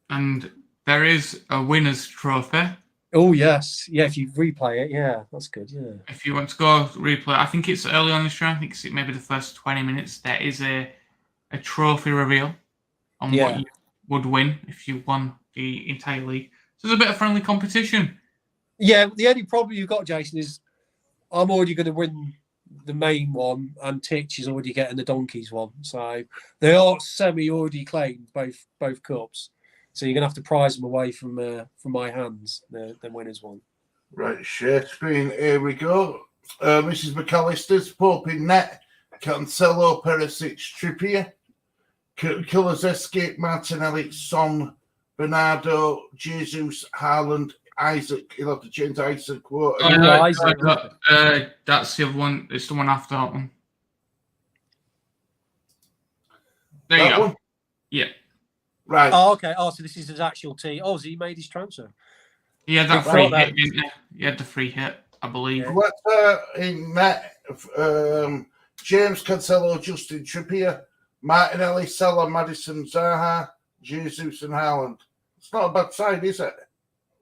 And there is a winner's trophy. Oh yes, yeah. If you replay it, yeah, that's good. Yeah. If you want to go replay, I think it's early on the show. I think it's maybe the first 20 minutes. There is a trophy reveal on what you would win if you won the entire league. So there's a bit of friendly competition. Yeah, the only problem you've got, Jason, is I'm already going to win the main one, and Titch is already getting the donkeys one. So they are already claimed both cups. So you're going to have to prize them away from my hands, the winners one. Right, share screen. Here we go. Mrs. McAllister's Pope in net. Cancelo, Perisic, Trippier. Kulusevski, Martinelli, Son, Bernardo, Jesus, Haaland, Isaac. You'll have to change Isaac quote. That's the other one. It's the one after that one. There you go. One? Yeah. Right. Oh, okay. Oh, so this is his actual team. Oh, so he made his transfer. He had that free hit, didn't he? He had the free hit, I believe. Yeah. What's in net? James, Cancelo, Justin, Trippier, Martinelli, Salah, Madison, Zaha, Jesus, and Haaland. It's not a bad side, is it?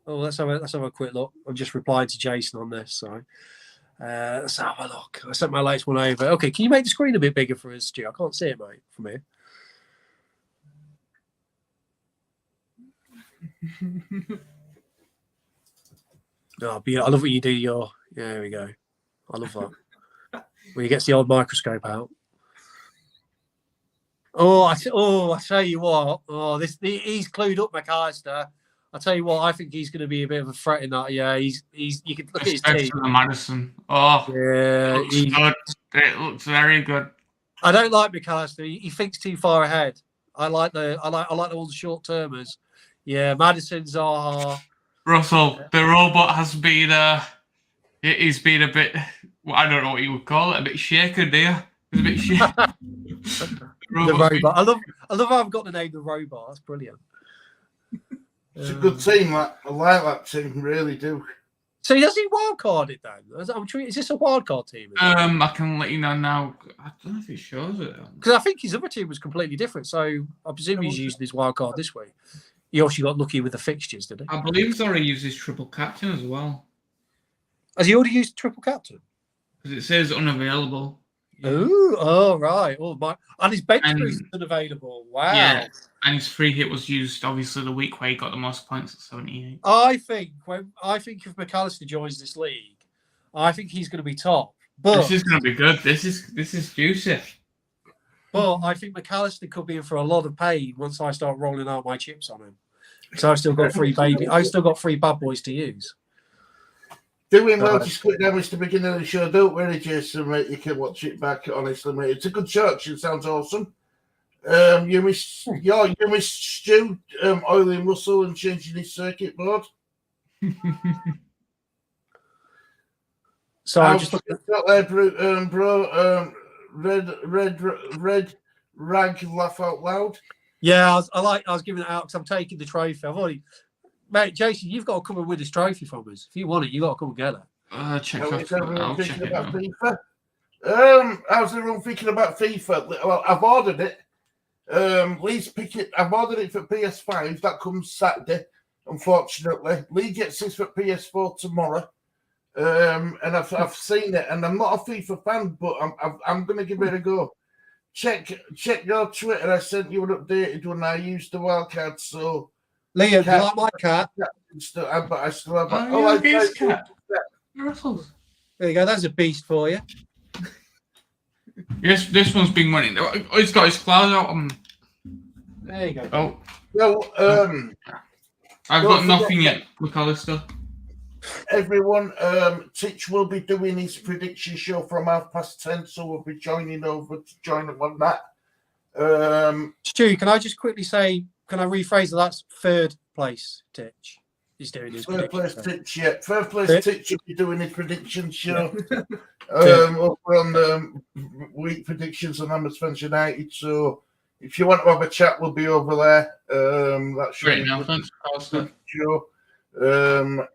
Oh, let's have a quick look. I'm just replying to Jason on this. So let's have a look. I sent my latest one over. Okay, can you make the screen a bit bigger for us, Stu? I can't see it, mate, from here. Oh, I love what you do. Yeah, there we go. I love that. When he gets the old microscope out. I tell you what. He's clued up, McAllister. I tell you what, I think he's going to be a bit of a threat in that. Yeah, he's. You can look at his team. Madison. Oh, yeah, it looks very good. I don't like McAllister. He thinks too far ahead. I like all the short termers. Yeah, Madison, Zaha. Russell, the robot has been he's been a bit, I don't know what you would call it, a bit shaken there. He's a bit shaken. The robot. I love how I've got the name the robot. That's brilliant. It's a good team. I like that team, really do. So has he wildcarded then? I'm sure. Is this a wildcard team? I can let you know now. I don't know if it shows it. Because I think his other team was completely different. So I presume he's using his wildcard this week. He also got lucky with the fixtures, did he? I believe he's already used his triple captain as well. Has he already used triple captain? Because it says unavailable. Ooh, oh right. And his bench boost is unavailable. Wow. Yeah, and his free hit was used obviously the week where he got the most points at 78. I think if McAllister joins this league, I think he's going to be top. But this is going to be good. This is juicy. But I think McAllister could be in for a lot of pain once I start rolling out my chips on him. So I've still got three bad boys to use. Doing well to split damage to the beginning of the show. Don't worry, Jason, mate. You can watch it back, honestly, mate. It's a good show. It sounds awesome. You missed Stu oiling Russell and changing his circuit board. So I'm just looking got there, bro. Red rag laugh out loud. Yeah, I was giving it out because I'm taking the trophy. I've already, mate, Jason, you've got to come and win this trophy from us. If you want it, you got to come and get it. Check How is everyone I'll check thinking it about now. FIFA? How's everyone thinking about FIFA? Well, I've ordered it. Lee's picking. I've ordered it for PS5. That comes Saturday. Unfortunately, Lee gets this for PS4 tomorrow. And I've seen it, and I'm not a FIFA fan, but I'm going to give it a go. Check your Twitter. I sent you an updated one. I used the wildcard, so Liam, do you like my cat? But I still have. His cat. Russell's. There you go. That's a beast for you. Yes, this one's been winning. He's got his cloud out. There you go. Oh, well, I've got nothing yet, McAllister. Everyone, Titch will be doing his prediction show from 10:30, so we'll be joining over to join him on that. Stu, can I just quickly say, can I rephrase that? That's third place, Titch. He's doing his Third place prediction. Titch, yeah. Third place Titch will be doing his prediction show. Yeah. Over on week predictions on Amherst United. So if you want to have a chat, we'll be over there. That's Great now, thanks, McAllister. Show.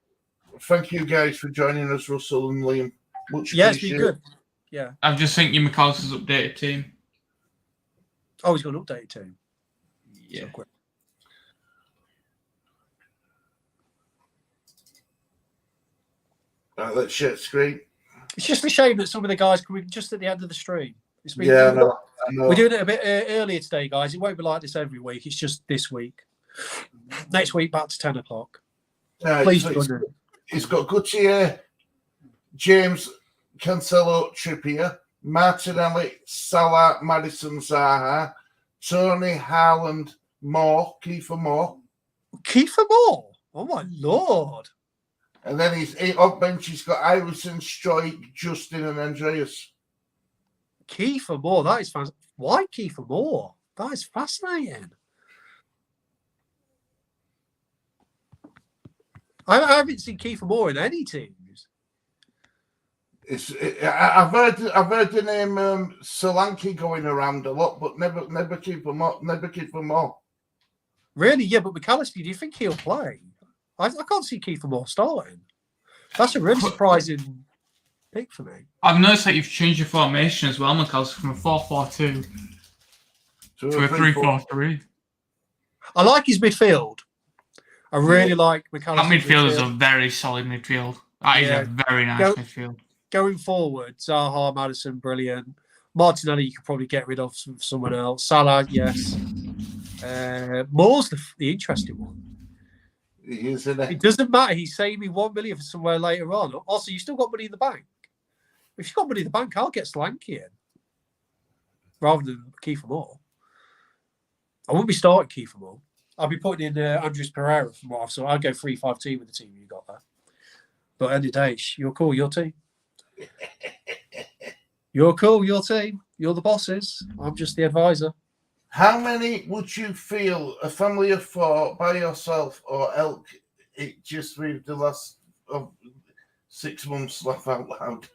Thank you guys for joining us, Russell and Liam. Much Yeah, it's been appreciated. good. Yeah. I've just sent you McAllister's updated team. Oh, he's got an updated team. Yeah. So quick. Right, let's share screen. It's just a shame that some of the guys coming just at the end of the stream. It's been, Yeah, I know. We're doing it a bit earlier today, guys. It won't be like this every week. It's just this week. Next week, back to 10 o'clock. Please join in. He's got Gutierrez, James, Cancelo, Trippier, Martinelli, Salah, Madison, Zaha, Tony, Haaland, Moore, Kiefer Moore. Kiefer Moore? Oh, my Lord. And then he's off bench. He's got Iverson, Stroik, Justin, and Andreas. Kiefer Moore, that is fascinating. Why Kiefer Moore? That is fascinating. I haven't seen Kiefer Moore in any teams. I've heard the name Solanke going around a lot, but never Kiefer Moore. Really? Yeah, but McAllister, do you think he'll play? I can't see Kiefer Moore starting. That's a really surprising pick for me. I've noticed that you've changed your formation as well, McAllister, from a 4-4-2 to a 3-4-3. I like his midfield. I really like McAllister. That midfield is a very solid midfield. That is a very nice midfield. Going forward, Zaha, Madison, brilliant. Martinelli, you could probably get rid of someone else. Salah, yes. Moore's the interesting one. It doesn't matter. He's saving me $1 million for somewhere later on. Also, you still got money in the bank. If you've got money in the bank, I'll get Solanke in rather than Kiefer Moore. I wouldn't be starting Kiefer Moore. I'll be putting in Andres Pereira from what I've saw. I'll go 3-5-2 with the team you got there. But end of the day, you're cool, your team. You're cool, your team. You're the bosses. I'm just the advisor. How many would you feel a family of 4 by yourself or elk? It just read the last 6 months laugh out loud.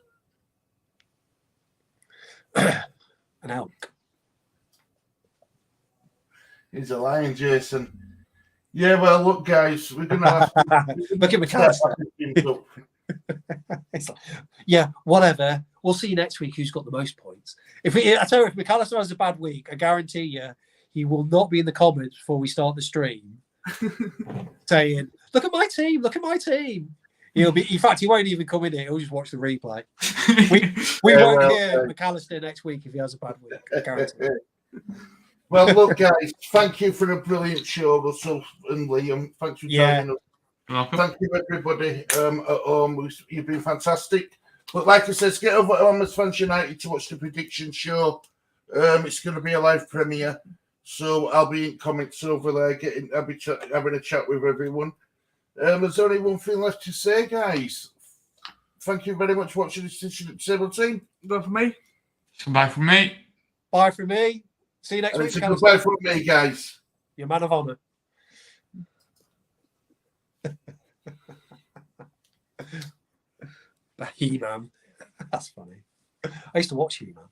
An elk. He's a lion, Jason. Yeah, well, look, guys, we're going to have look at McAllister. It's like, yeah, whatever. We'll see next week who's got the most points. I tell you, if McAllister has a bad week, I guarantee you he will not be in the comments before we start the stream saying, "Look at my team! Look at my team!" He'll be. In fact, he won't even come in here. He'll just watch the replay. We won't hear McAllister next week if he has a bad week. I guarantee it. Well, look, guys, thank you for a brilliant show, Russell and Liam. Thanks for joining us. Thank you, everybody at home. You've been fantastic. But like I said, get over to Amherst United to watch the prediction show. It's going to be a live premiere. So I'll be in comments over there, I'll be having a chat with everyone. Is there only one thing left to say, guys? Thank you very much for watching this edition of Table Team. Bye for me. Bye from me. Bye from me. See you next And week. it's a Cal. goodbye from me, guys. You're a man of honour. He-Man. That's funny. I used to watch He-Man.